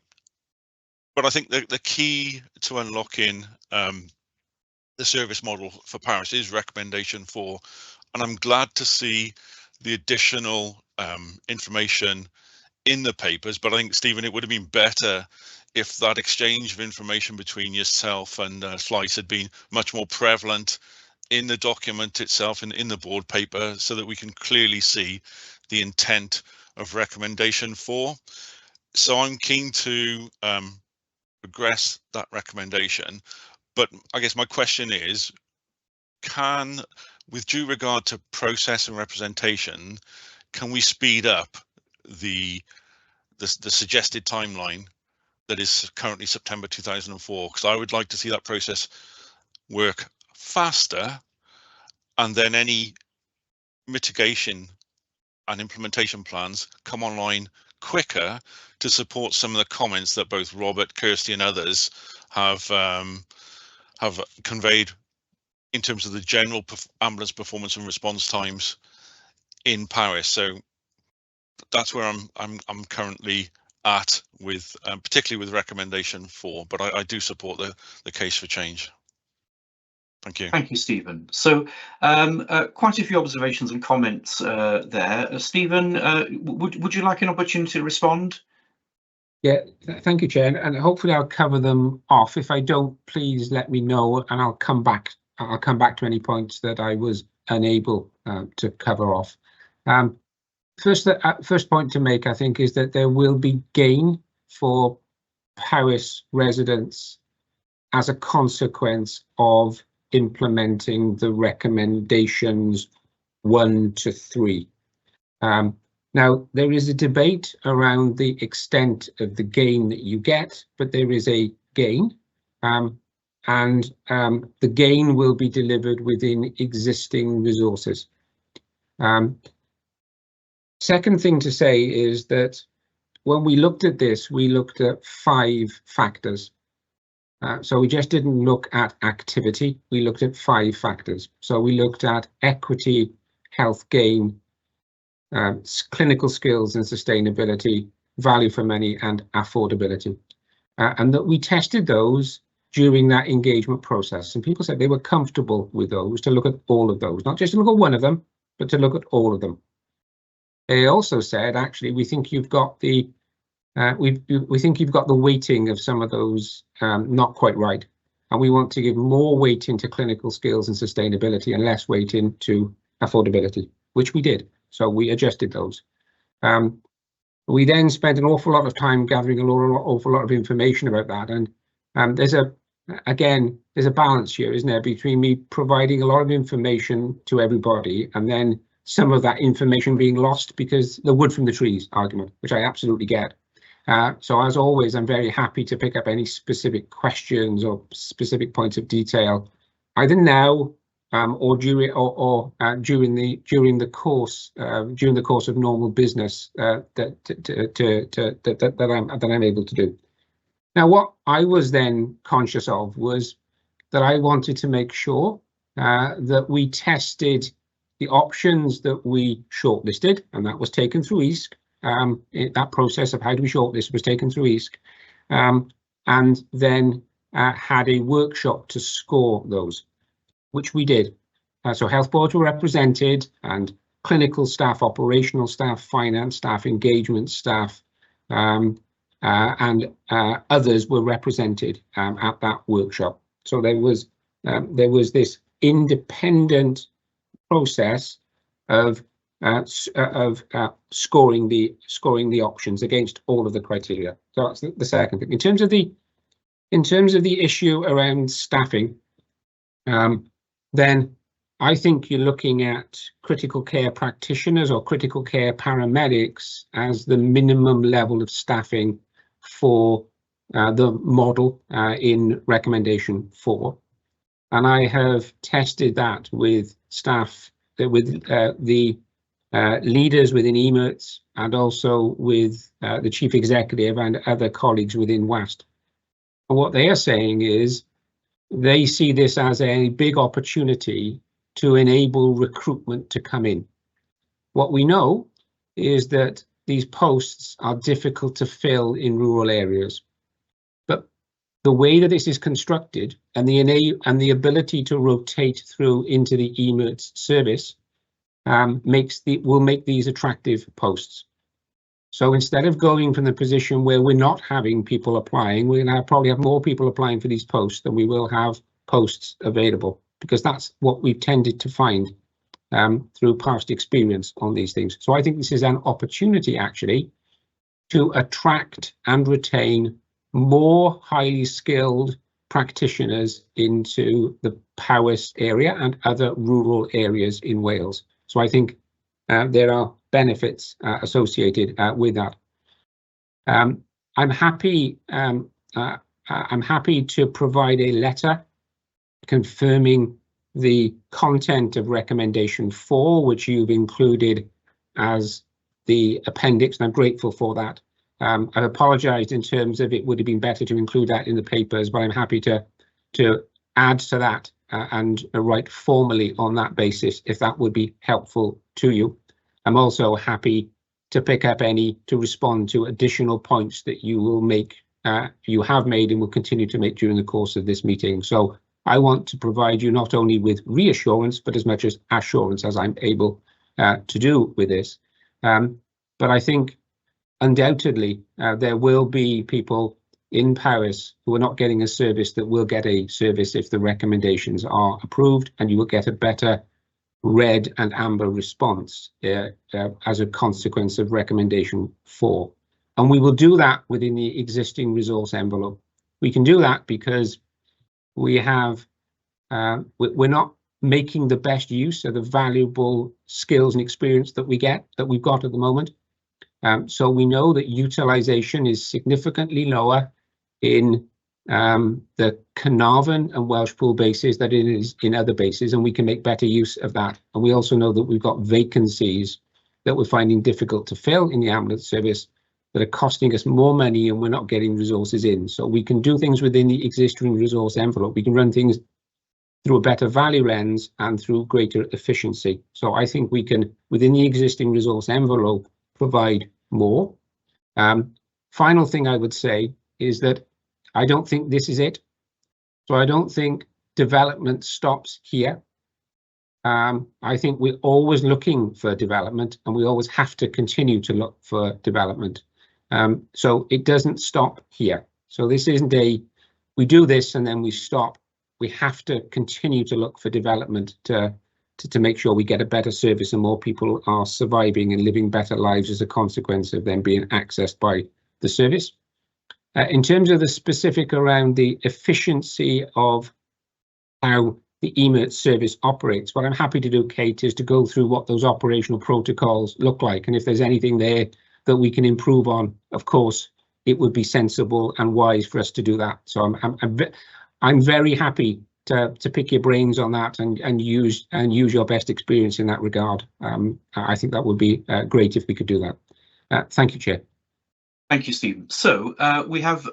but I think the key to unlocking the service model for Paris is recommendation 4, and I'm glad to see the additional information in the papers. But I think, Stephen, it would have been better if that exchange of information between yourself and Slice had been much more prevalent in the document itself and in the board paper, so that we can clearly see the intent of recommendation 4. So I'm keen to progress that recommendation. But I guess my question is, with due regard to process and representation, can we speed up the suggested timeline that is currently September 2004? Because I would like to see that process work faster, and then any mitigation and implementation plans come online quicker to support some of the comments that both Robert, Kirsty and others have conveyed in terms of the general ambulance performance and response times in Paris. So that's where I'm currently at with particularly with recommendation 4, but I do support the case for change. Thank you. Thank you, Stephen. So quite a few observations and comments there. Stephen, would you like an opportunity to respond? Yeah, thank you, Chair, and hopefully I'll cover them off. If I don't, please let me know, and I'll come back to any points that I was unable to cover off. First point to make, I think, is that there will be gain for Paris residents as a consequence of implementing the recommendations 1 to 3. Now, there is a debate around the extent of the gain that you get, but there is a gain, and the gain will be delivered within existing resources. Second thing to say is that when we looked at this, we looked at 5 factors. So we just didn't look at activity, we looked at 5 factors. So we looked at equity, health gain, clinical skills and sustainability, value for money and affordability. And that we tested those during that engagement process. And people said they were comfortable with those, to look at all of those, not just to look at one of them, but to look at all of them. They also said, actually, we think you've got the we think you've got the weighting of some of those not quite right, and we want to give more weighting to clinical skills and sustainability and less weighting to affordability, which we did. So we adjusted those. We then spent an awful lot of time gathering an awful lot of information about that, and there's a balance here, isn't there, between me providing a lot of information to everybody and then some of that information being lost because the wood from the trees argument, which I absolutely get. So as always, I'm very happy to pick up any specific questions or specific points of detail, either now or during the course of normal business that I'm able to do. Now, what I was then conscious of was that I wanted to make sure that we tested the options that we shortlisted, and that was taken through EASC. That process of how do we shortlist was taken through EASC, and then had a workshop to score those, which we did. So health boards were represented, and clinical staff, operational staff, finance staff, engagement staff, and others were represented at that workshop. So there was this independent process of scoring the options against all of the criteria. So that's the second thing. In terms of the issue around staffing, then I think you're looking at critical care practitioners or critical care paramedics as the minimum level of staffing for the model in recommendation 4. And I have tested that with staff, with the leaders within EMIRTS and also with the chief executive and other colleagues within WAST. And what they are saying is they see this as a big opportunity to enable recruitment to come in. What we know is that these posts are difficult to fill in rural areas, but the way that this is constructed and the ability to rotate through into the emerts service will make these attractive posts. So instead of going from the position where we're not having people applying, we're going to probably have more people applying for these posts than we will have posts available, because that's what we've tended to find through past experience on these things. So I think this is an opportunity actually to attract and retain more highly skilled practitioners into the Powys area and other rural areas in Wales. So I think there are benefits associated with that. I'm happy to provide a letter confirming the content of recommendation 4, which you've included as the appendix, and I'm grateful for that. I've apologised in terms of it would have been better to include that in the papers, but I'm happy to add to that and write formally on that basis if that would be helpful to you. I'm also happy to pick up to respond to additional points that you will make, you have made and will continue to make during the course of this meeting. So I want to provide you not only with reassurance, but as much as assurance as I'm able to do with this. But I think undoubtedly there will be people in Powys who are not getting a service that will get a service if the recommendations are approved, and you will get a better red and amber response as a consequence of recommendation 4. And we will do that within the existing resource envelope. We can do that because we have, we're not making the best use of the valuable skills and experience that we've got at the moment. So we know that utilisation is significantly lower in the Carnarvon and Welsh Pool bases than it is in other bases, and we can make better use of that. And we also know that we've got vacancies that we're finding difficult to fill in the ambulance service that are costing us more money, and we're not getting resources in. So we can do things within the existing resource envelope. We can run things through a better value lens and through greater efficiency. So I think we can, within the existing resource envelope, provide more. Final thing I would say is that I don't think this is it. So I don't think development stops here. I think we're always looking for development, and we always have to continue to look for development. So it doesn't stop here. So this isn't we do this and then we stop. We have to continue to look for development to make sure we get a better service and more people are surviving and living better lives as a consequence of them being accessed by the service. In terms of the specific around the efficiency of how the EMERT service operates, what I'm happy to do, Kate, is to go through what those operational protocols look like. And if there's anything there that we can improve on, of course, it would be sensible and wise for us to do that. So I'm very happy to pick your brains on that and use your best experience in that regard. I think that would be great if we could do that. Thank you, Chair. Thank you, Stephen. So we have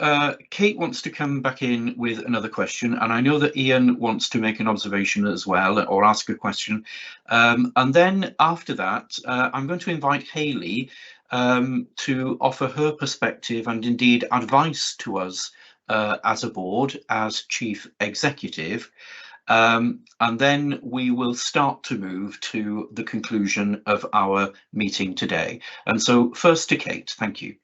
Kate wants to come back in with another question, and I know that Ian wants to make an observation as well or ask a question. And then after that, I'm going to invite Hayley to offer her perspective and indeed advice to us as a board, as Chief Executive. And then we will start to move to the conclusion of our meeting today. And so first to Kate, thank you.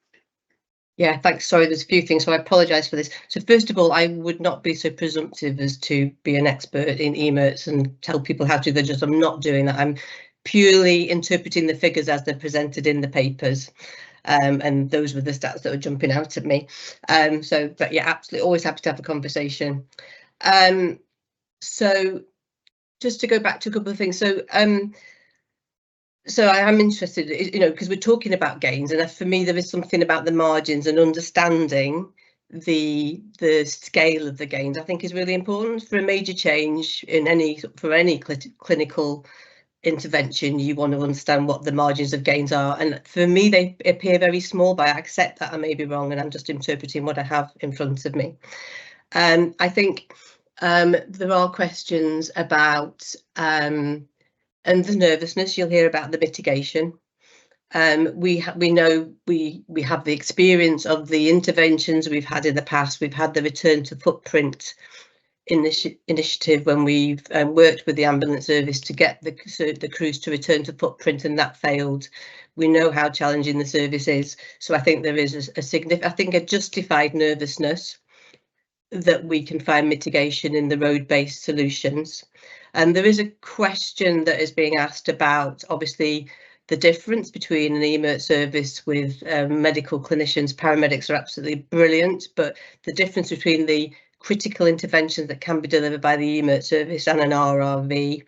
Yeah, thanks. Sorry, there's a few things, so I apologise for this. So first of all, I would not be so presumptive as to be an expert in EMERTs and tell people how to. I'm not doing that. I'm purely interpreting the figures as they're presented in the papers. And those were the stats that were jumping out at me. But yeah, absolutely, always happy to have a conversation. So just to go back to a couple of things. So I am interested, because we're talking about gains, and for me there is something about the margins and understanding the scale of the gains I think is really important for a major change in any clinical intervention. You want to understand what the margins of gains are, and for me they appear very small, but I accept that I may be wrong and I'm just interpreting what I have in front of me. I think There are questions about and the nervousness. You'll hear about the mitigation. We know we have the experience of the interventions we've had in the past. We've had the return to footprint initiative when we've worked with the ambulance service to get the crews to return to footprint, and that failed. We know how challenging the service is, so I think there is a justified nervousness that we can find mitigation in the road-based solutions. And there is a question that is being asked about, obviously, the difference between an EMERT service with medical clinicians. Paramedics are absolutely brilliant, but the difference between the critical interventions that can be delivered by the EMERT service and an RRV.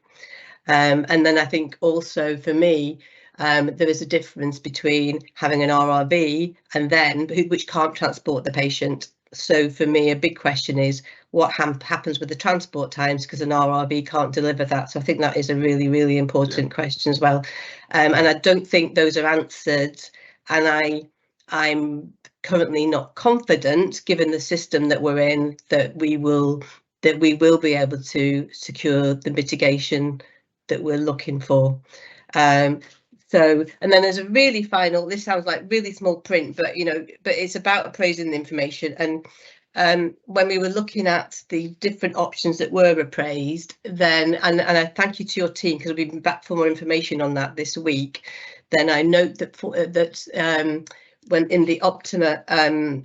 And then I think also for me, there is a difference between having an RRV and then which can't transport the patient. So for me, a big question is what happens with the transport times, because an RRV can't deliver that. So I think that is a really, really important question as well. And I don't think those are answered. And I'm currently not confident, given the system that we're in, that we will be able to secure the mitigation that we're looking for. So, and then there's a really final, this sounds like really small print, but but it's about appraising the information. And when we were looking at the different options that were appraised, then, and I thank you to your team, because we'll be back for more information on that this week. Then I note that when in the Optima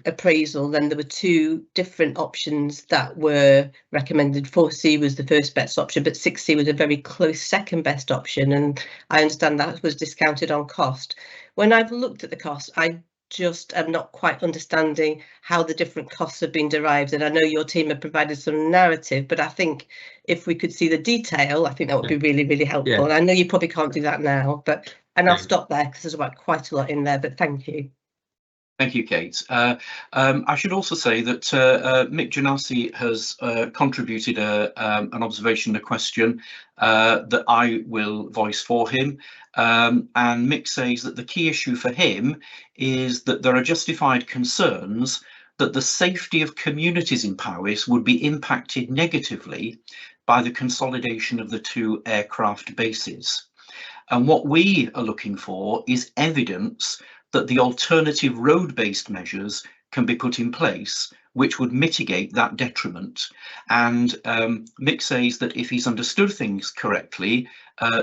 appraisal, then there were two different options that were recommended. 4C was the first best option, but 6C was a very close second best option, and I understand that was discounted on cost. When I've looked at the cost, I just am not quite understanding how the different costs have been derived, and I know your team have provided some narrative, but I think if we could see the detail, I think that would be really, really helpful. And I know you probably can't do that now, but I'll stop there because there's quite a lot in there, but thank you. Thank you, Kate. I should also say that Mick Janassi has contributed an observation, a question that I will voice for him. And Mick says that the key issue for him is that there are justified concerns that the safety of communities in Powys would be impacted negatively by the consolidation of the two aircraft bases. And what we are looking for is evidence that the alternative road-based measures can be put in place, which would mitigate that detriment. And Mick says that if he's understood things correctly,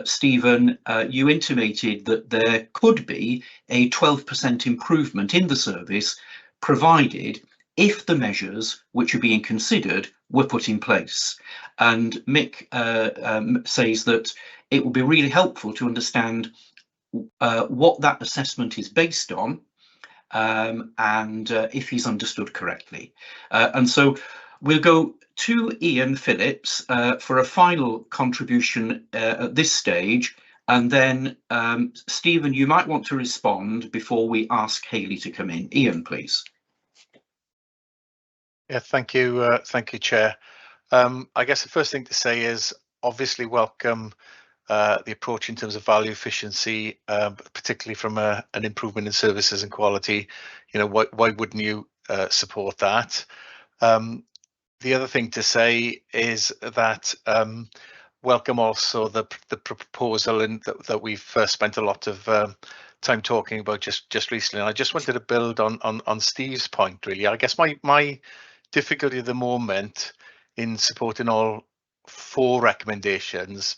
Stephen, you intimated that there could be a 12% improvement in the service, provided if the measures which are being considered were put in place. And Mick says that it would be really helpful to understand what that assessment is based on, and if he's understood correctly. And so we'll go to Ian Phillips for a final contribution at this stage, and then Stephen, you might want to respond before we ask Hayley to come in. Ian, please. Yeah, thank you, Chair. I guess the first thing to say is obviously welcome the approach in terms of value efficiency, particularly from an improvement in services and quality. Why wouldn't you support that? The other thing to say is that welcome also the proposal that we've spent a lot of time talking about just recently. And I just wanted to build on Steve's point, really. I guess my difficulty at the moment in supporting all 4 recommendations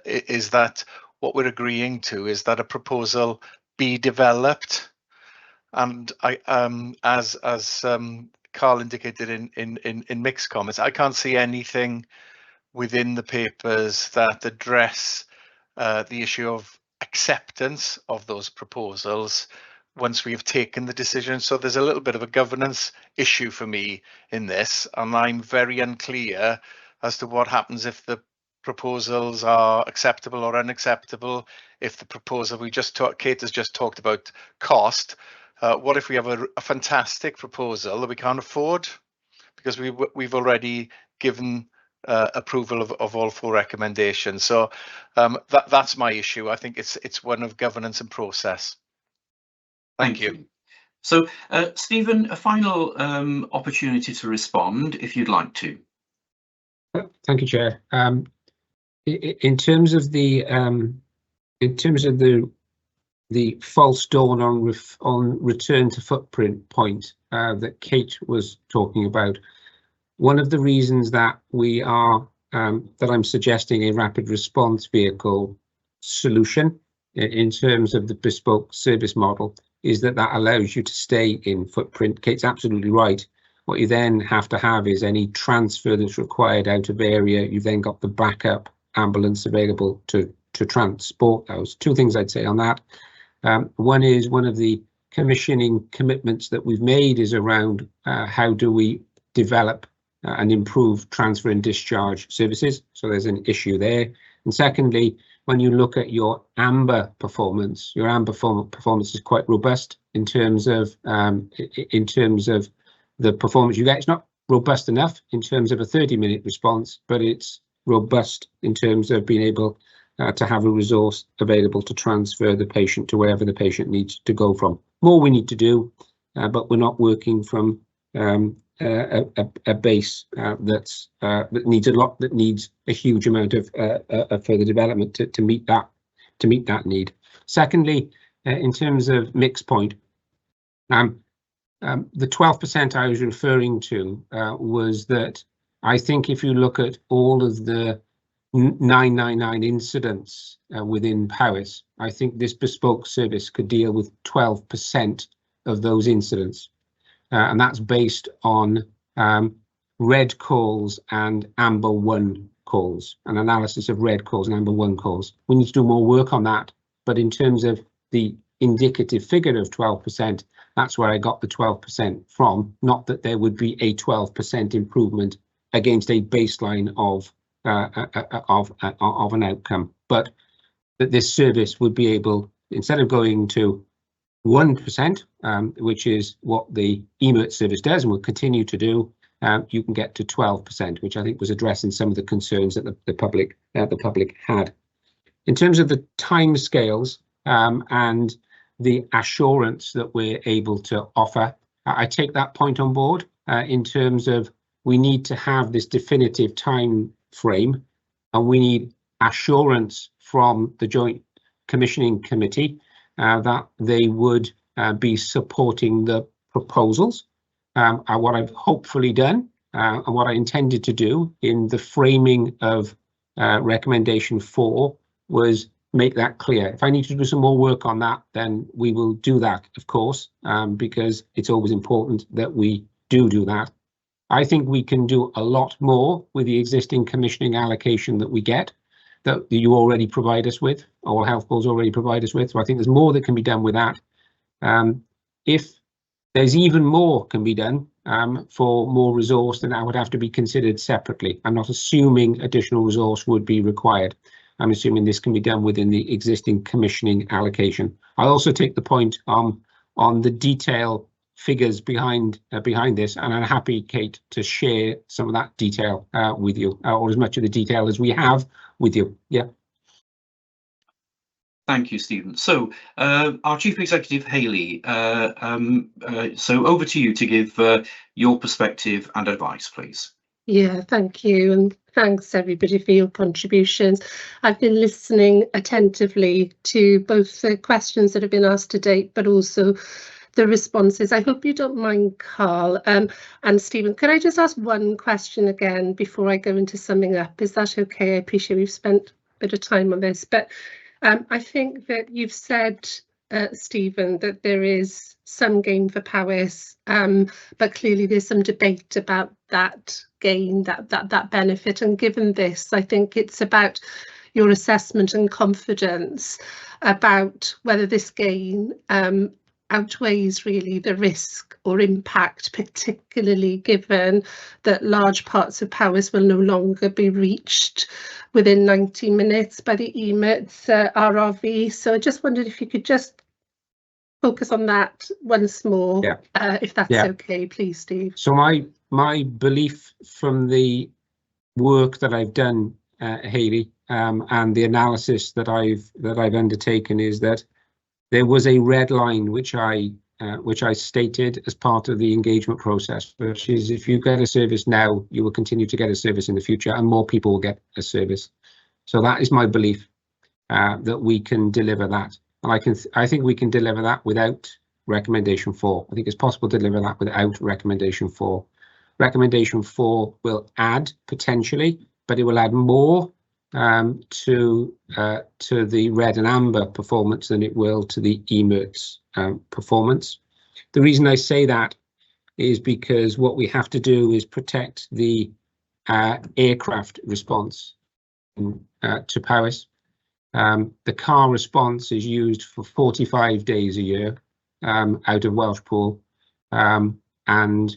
is that what we're agreeing to is that a proposal be developed, and I as Carl indicated in Mick's comments, I can't see anything within the papers that address the issue of acceptance of those proposals once we have taken the decision. So there's a little bit of a governance issue for me in this, and I'm very unclear as to what happens if the proposals are acceptable or unacceptable. If the proposal Kate has just talked about cost, what if we have a fantastic proposal that we can't afford because we've already given approval of all 4 recommendations? So that's my issue. I think it's one of governance and process. Thank you. So Stephen, a final opportunity to respond if you'd like to. Thank you, Chair. In terms of the false dawn on return to footprint point that Kate was talking about, one of the reasons that we are that I'm suggesting a rapid response vehicle solution in terms of the bespoke service model is that allows you to stay in footprint. Kate's absolutely right. What you then have to have is any transfer that's required out of area. You've then got the backup ambulance available to transport those. Two things I'd say on that. One is one of the commissioning commitments that we've made is around how do we develop and improve transfer and discharge services. So there's an issue there. And secondly, when you look at your AMBER performance, your AMBER performance is quite robust in terms of the performance you get. It's not robust enough in terms of a 30-minute response, but it's robust in terms of being able to have a resource available to transfer the patient to wherever the patient needs to go from. More we need to do, but we're not working from a base that needs a huge amount of further development to meet that need. Secondly, in terms of mix point, the 12% I was referring to was that I think if you look at all of the 999 incidents within Powys, I think this bespoke service could deal with 12% of those incidents. And that's based on red calls and amber 1 calls, an analysis of red calls and amber 1 calls. We need to do more work on that, but in terms of the indicative figure of 12%, that's where I got the 12% from, not that there would be a 12% improvement against a baseline of an outcome, but that this service would be able, instead of going to 1%, which is what the EMERT service does and will continue to do, you can get to 12%, which I think was addressing some of the concerns that the public had. In terms of the timescales and the assurance that we're able to offer, I take that point on board in terms of we need to have this definitive time frame, and we need assurance from the Joint Commissioning Committee that they would be supporting the proposals. What I've hopefully done and what I intended to do in the framing of recommendation 4 was make that clear. If I need to do some more work on that, then we will do that, of course, because it's always important that we do that. I think we can do a lot more with the existing commissioning allocation that we get, that you already provide us with, or health boards already provide us with. So I think there's more that can be done with that. If there's even more can be done for more resource, then that would have to be considered separately. I'm not assuming additional resource would be required. I'm assuming this can be done within the existing commissioning allocation. I also take the point on the detail figures behind this, and I'm happy, Kate, to share some of that detail with you, or as much of the detail as we have with you. Yeah. Thank you, Stephen. So our Chief Executive, Hayley, so over to you to give your perspective and advice, please. Yeah, thank you, and thanks everybody for your contributions. I've been listening attentively to both the questions that have been asked to date, but also the responses. I hope you don't mind, Carl and Stephen. Could I just ask one question again before I go into summing up? Is that okay? I appreciate we've spent a bit of time on this, but I think that you've said, Stephen, that there is some gain for Powys, but clearly there's some debate about that gain, that benefit. And given this, I think it's about your assessment and confidence about whether this gain outweighs really the risk or impact, particularly given that large parts of Powys will no longer be reached within 90 minutes by the EMERT's RRV. So I just wondered if you could just focus on that once more, if that's okay, please, Steve. So my belief from the work that I've done, Hayley, and the analysis that I've undertaken is that there was a red line which I which I stated as part of the engagement process, which is if you get a service now, you will continue to get a service in the future, and more people will get a service. So that is my belief, that we can deliver that, and I think we can deliver that without recommendation 4. I think it's possible to deliver that without recommendation 4. Recommendation 4 will add potentially, but it will add more to the red and amber performance than it will to the emerts performance. The reason I say that is because what we have to do is protect the aircraft response to Powys. The car response is used for 45 days a year out of Welsh Pool, and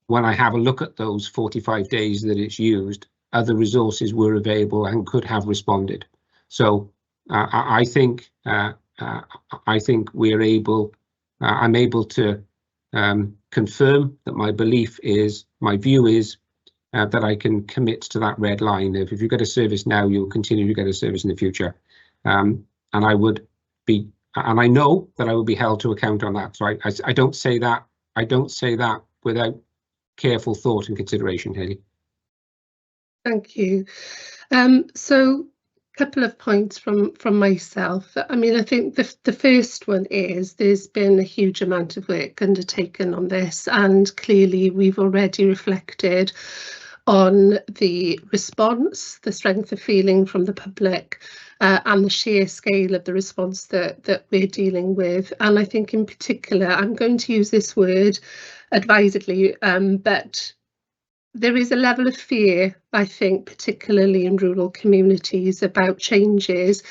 when I have a look at those 45 days that it's used, other resources were available and could have responded. So I think we're able. I'm able to confirm that my view is that I can commit to that red line. If you get a service now, you'll continue to get a service in the future, and I would be, and I know that I will be held to account on that. So I don't say that. I don't say that without careful thought and consideration, Hayley. Thank you. So a couple of points from myself. I mean, I think the first one is there's been a huge amount of work undertaken on this, and clearly we've already reflected on the response, the strength of feeling from the public, and the sheer scale of the response that we're dealing with. And I think in particular, I'm going to use this word advisedly, but there is a level of fear, I think, particularly in rural communities, about changes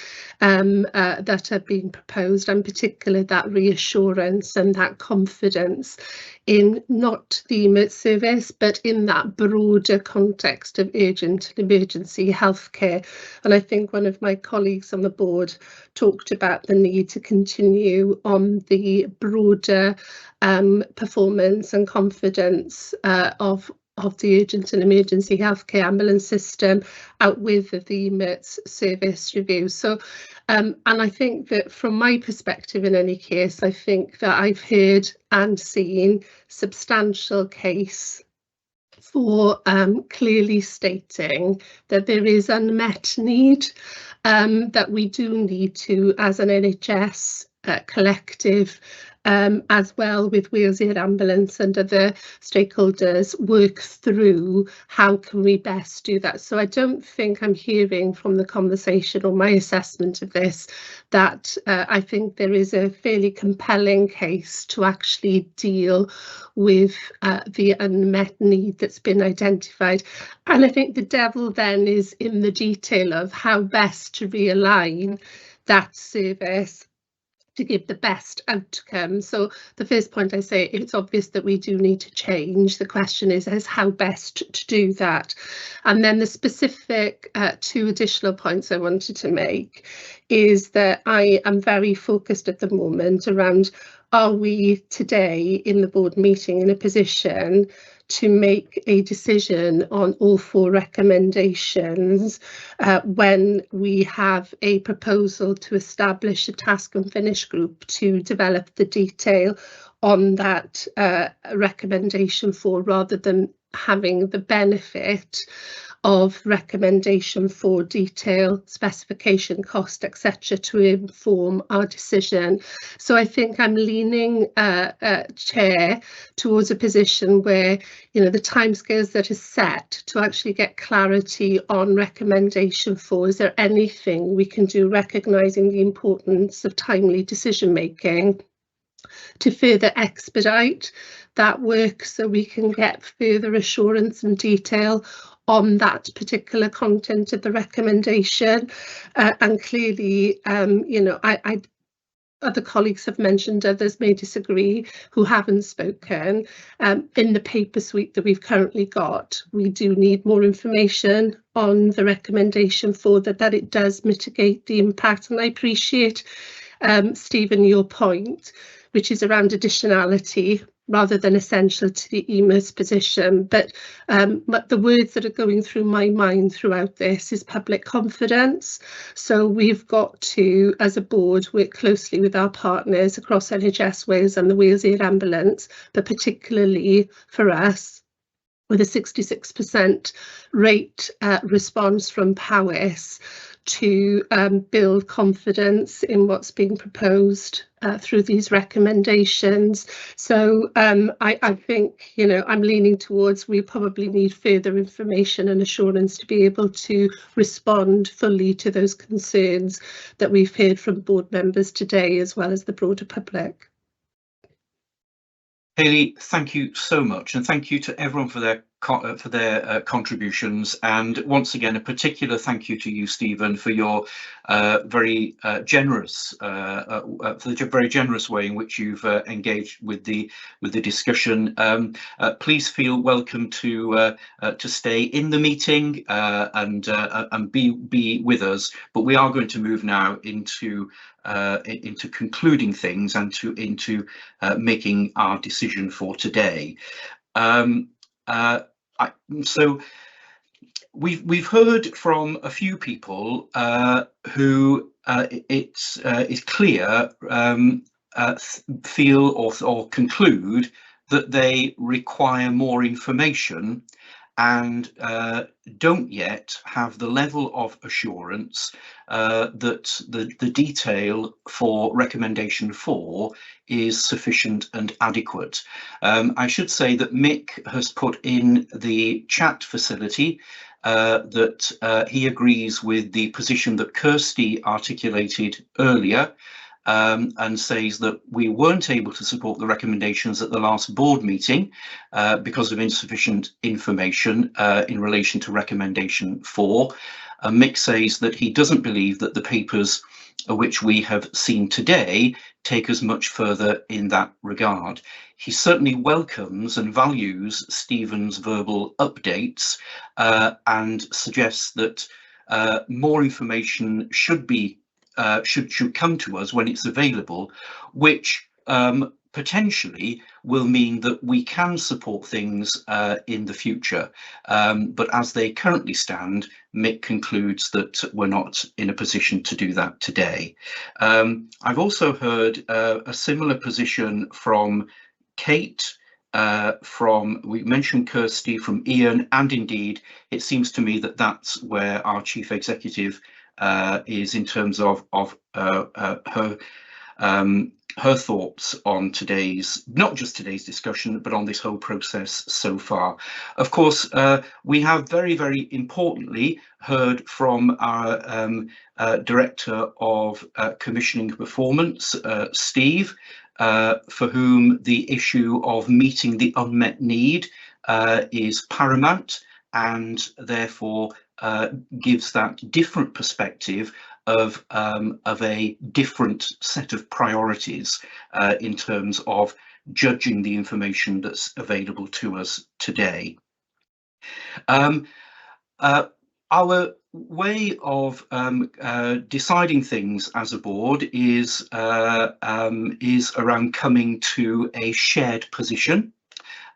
that are being proposed, and particularly that reassurance and that confidence in not the EMERT service, but in that broader context of urgent and emergency healthcare. And I think one of my colleagues on the board talked about the need to continue on the broader performance and confidence of the urgent and emergency healthcare ambulance system out with the EMERT service review. So, and I think that from my perspective, in any case, I think that I've heard and seen substantial case for clearly stating that there is unmet need, that we do need to, as an NHS collective, as well with Wales Air Ambulance and other stakeholders, work through how can we best do that. So I don't think I'm hearing from the conversation or my assessment of this that I think there is a fairly compelling case to actually deal with the unmet need that's been identified. And I think the devil then is in the detail of how best to realign that service to give the best outcome. So the first point I say, it's obvious that we do need to change. The question is how best to do that. And then the specific 2 additional points I wanted to make is that I am very focused at the moment around, are we today in the board meeting in a position to make a decision on all 4 recommendations when we have a proposal to establish a task and finish group to develop the detail on that recommendation 4, rather than having the benefit of recommendation 4 detail, specification, cost, etc. to inform our decision. So I think I'm leaning, Chair, towards a position where, you know, the timescales that are set to actually get clarity on recommendation 4. Is there anything we can do, recognising the importance of timely decision making, to further expedite that work so we can get further assurance and detail on that particular content of the recommendation? And clearly, you know, other colleagues have mentioned, others may disagree who haven't spoken. In the paper suite that we've currently got, we do need more information on the recommendation 4, that it does mitigate the impact. And I appreciate, Stephen, your point, which is around additionality. rather than essential to the EMA's position. But the words that are going through my mind throughout this is public confidence. So we've got to, as a board, work closely with our partners across NHS Wales and the Wales Air Ambulance, but particularly for us, with a 66% rate response from Powys, to build confidence in what's being proposed through these recommendations. So I think, you know, I'm leaning towards we probably need further information and assurance to be able to respond fully to those concerns that we've heard from board members today, as well as the broader public. Hayley, thank you so much, and thank you to everyone for their contributions, and once again a particular thank you to you, Stephen, for your very generous way in which you've engaged with the discussion. Please feel welcome to stay in the meeting and be with us, but we are going to move now into concluding things and into making our decision for today. So we've heard from a few people who it is clear feel or conclude that they require more information and don't yet have the level of assurance that the detail for recommendation 4 is sufficient and adequate. I should say that Mick has put in the chat facility that he agrees with the position that Kirsty articulated earlier, and says that we weren't able to support the recommendations at the last board meeting because of insufficient information in relation to recommendation 4. Mick says that he doesn't believe that the papers which we have seen today take us much further in that regard. He certainly welcomes and values Stephen's verbal updates and suggests that more information should come to us when it's available, which potentially will mean that we can support things in the future. But as they currently stand, Mick concludes that we're not in a position to do that today. I've also heard a similar position from Kate, we mentioned Kirsty, from Ian, and indeed it seems to me that that's where our chief executive is in terms of her thoughts on not just today's discussion, but on this whole process so far. Of course, we have very, very importantly heard from our Director of Commissioning Performance, Steve, for whom the issue of meeting the unmet need is paramount, and therefore gives that different perspective of a different set of priorities in terms of judging the information that's available to us today. Our way of deciding things as a board is around coming to a shared position,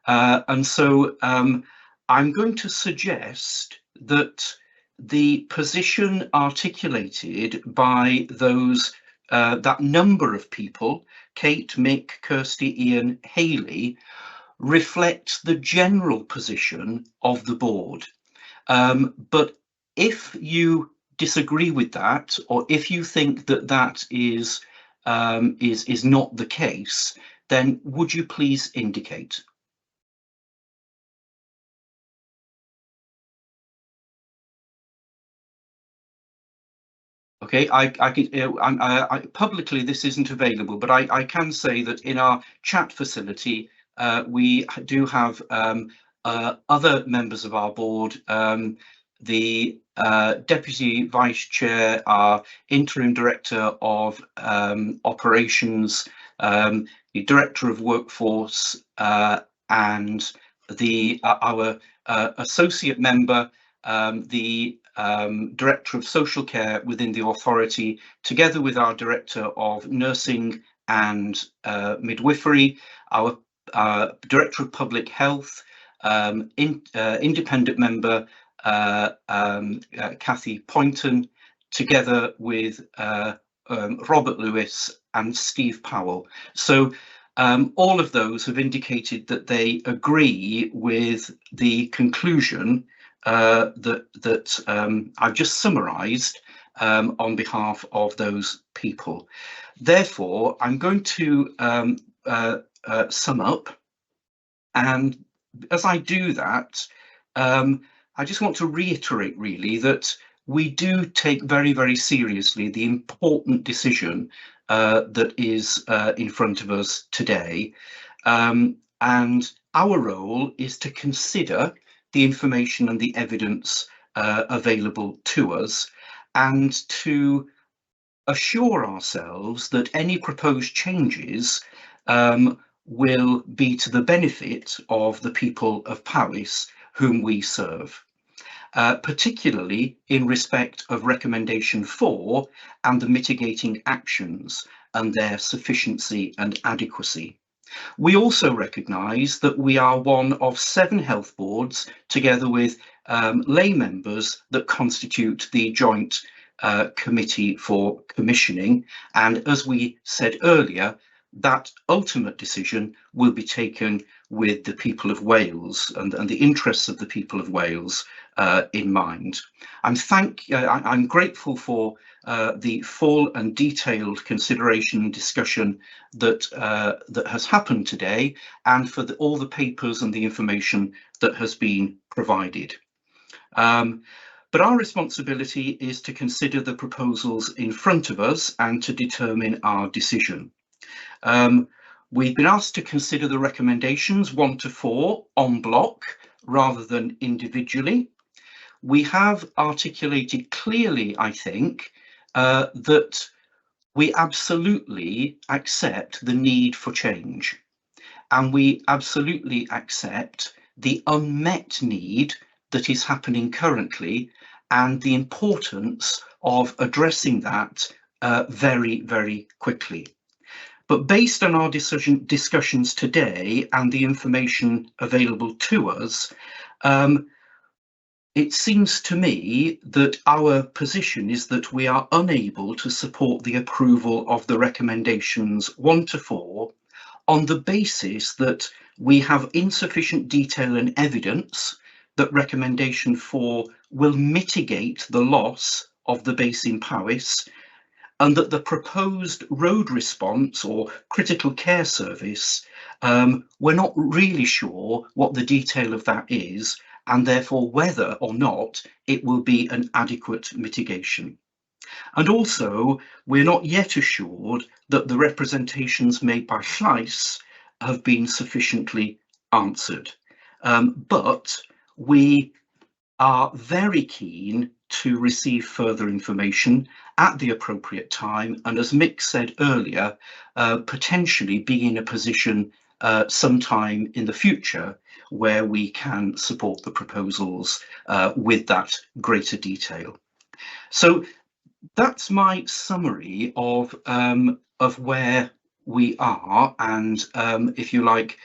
and so I'm going to suggest that the position articulated by those that number of people, Kate, Mick, Kirsty, Ian, Hayley, reflects the general position of the board. But if you disagree with that, or if you think that that is not the case, then would you please indicate? Okay, publicly this isn't available, but I can say that in our chat facility we do have other members of our board, the Deputy Vice Chair, our Interim Director of Operations, the Director of Workforce, and our Associate Member, the Director of Social Care within the authority, together with our Director of Nursing and Midwifery, our Director of Public Health, independent member Cathy Poynton, together with Robert Lewis and Steve Powell. So all of those have indicated that they agree with the conclusion that I've just summarised on behalf of those people. Therefore, I'm going to sum up, and as I do that, I just want to reiterate really that we do take very, very seriously the important decision that is in front of us today. And our role is to consider the information and the evidence available to us, and to assure ourselves that any proposed changes will be to the benefit of the people of Powys whom we serve, particularly in respect of recommendation 4 and the mitigating actions and their sufficiency and adequacy. We also recognise that we are one of 7 health boards, together with lay members, that constitute the joint committee for commissioning, and as we said earlier, that ultimate decision will be taken with the people of Wales and the interests of the people of Wales in mind. I'm grateful for the full and detailed consideration and discussion that that has happened today, and for all the papers and the information that has been provided. But our responsibility is to consider the proposals in front of us and to determine our decision. We've been asked to consider the recommendations 1 to 4 en bloc rather than individually. We have articulated clearly, I think, that we absolutely accept the need for change, and we absolutely accept the unmet need that is happening currently and the importance of addressing that very, very quickly. But based on our discussions today and the information available to us, it seems to me that our position is that we are unable to support the approval of the recommendations 1 to 4 on the basis that we have insufficient detail and evidence that recommendation 4 will mitigate the loss of the base in Powys, and that the proposed road response or critical care service, we're not really sure what the detail of that is, and therefore whether or not it will be an adequate mitigation. And also, we're not yet assured that the representations made by Llais have been sufficiently answered. But we are very keen to receive further information at the appropriate time, and as Mick said earlier, potentially be in a position sometime in the future where we can support the proposals with that greater detail. So that's my summary of where we are, and if you like,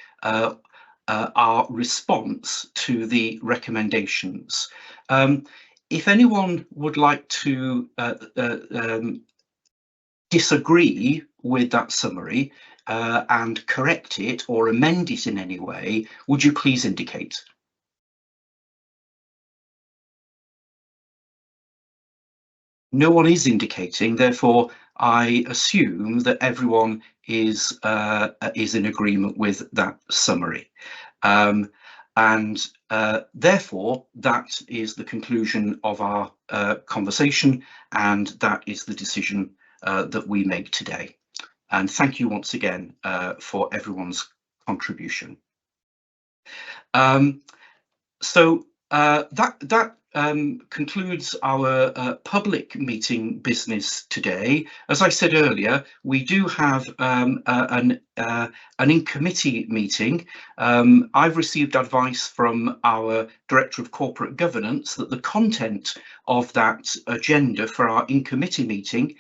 our response to the recommendations. If anyone would like to disagree with that summary and correct it or amend it in any way, would you please indicate? No one is indicating, therefore I assume that everyone is in agreement with that summary. Therefore, that is the conclusion of our conversation, and that is the decision that we make today. And thank you once again for everyone's contribution. That concludes our public meeting business today. As I said earlier, we do have an in-committee meeting. I've received advice from our Director of Corporate Governance that the content of that agenda for our in-committee meeting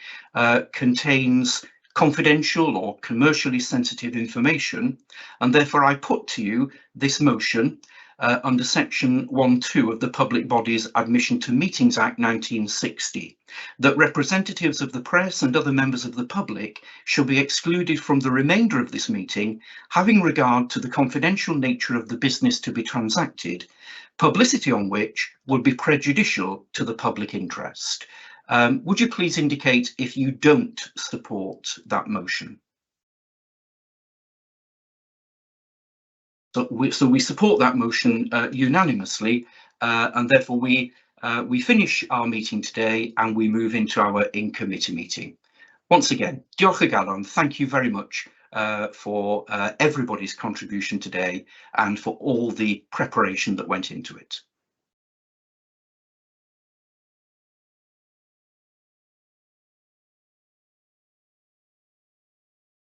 contains confidential or commercially sensitive information, and therefore I put to you this motion under section 1.2 of the Public Bodies Admission to Meetings Act 1960, that representatives of the press and other members of the public shall be excluded from the remainder of this meeting, having regard to the confidential nature of the business to be transacted, publicity on which would be prejudicial to the public interest. Would you please indicate if you don't support that motion? So we support that motion unanimously, and therefore we finish our meeting today and we move into our in-committee meeting. Once again, diolch o galon, thank you very much for everybody's contribution today and for all the preparation that went into it.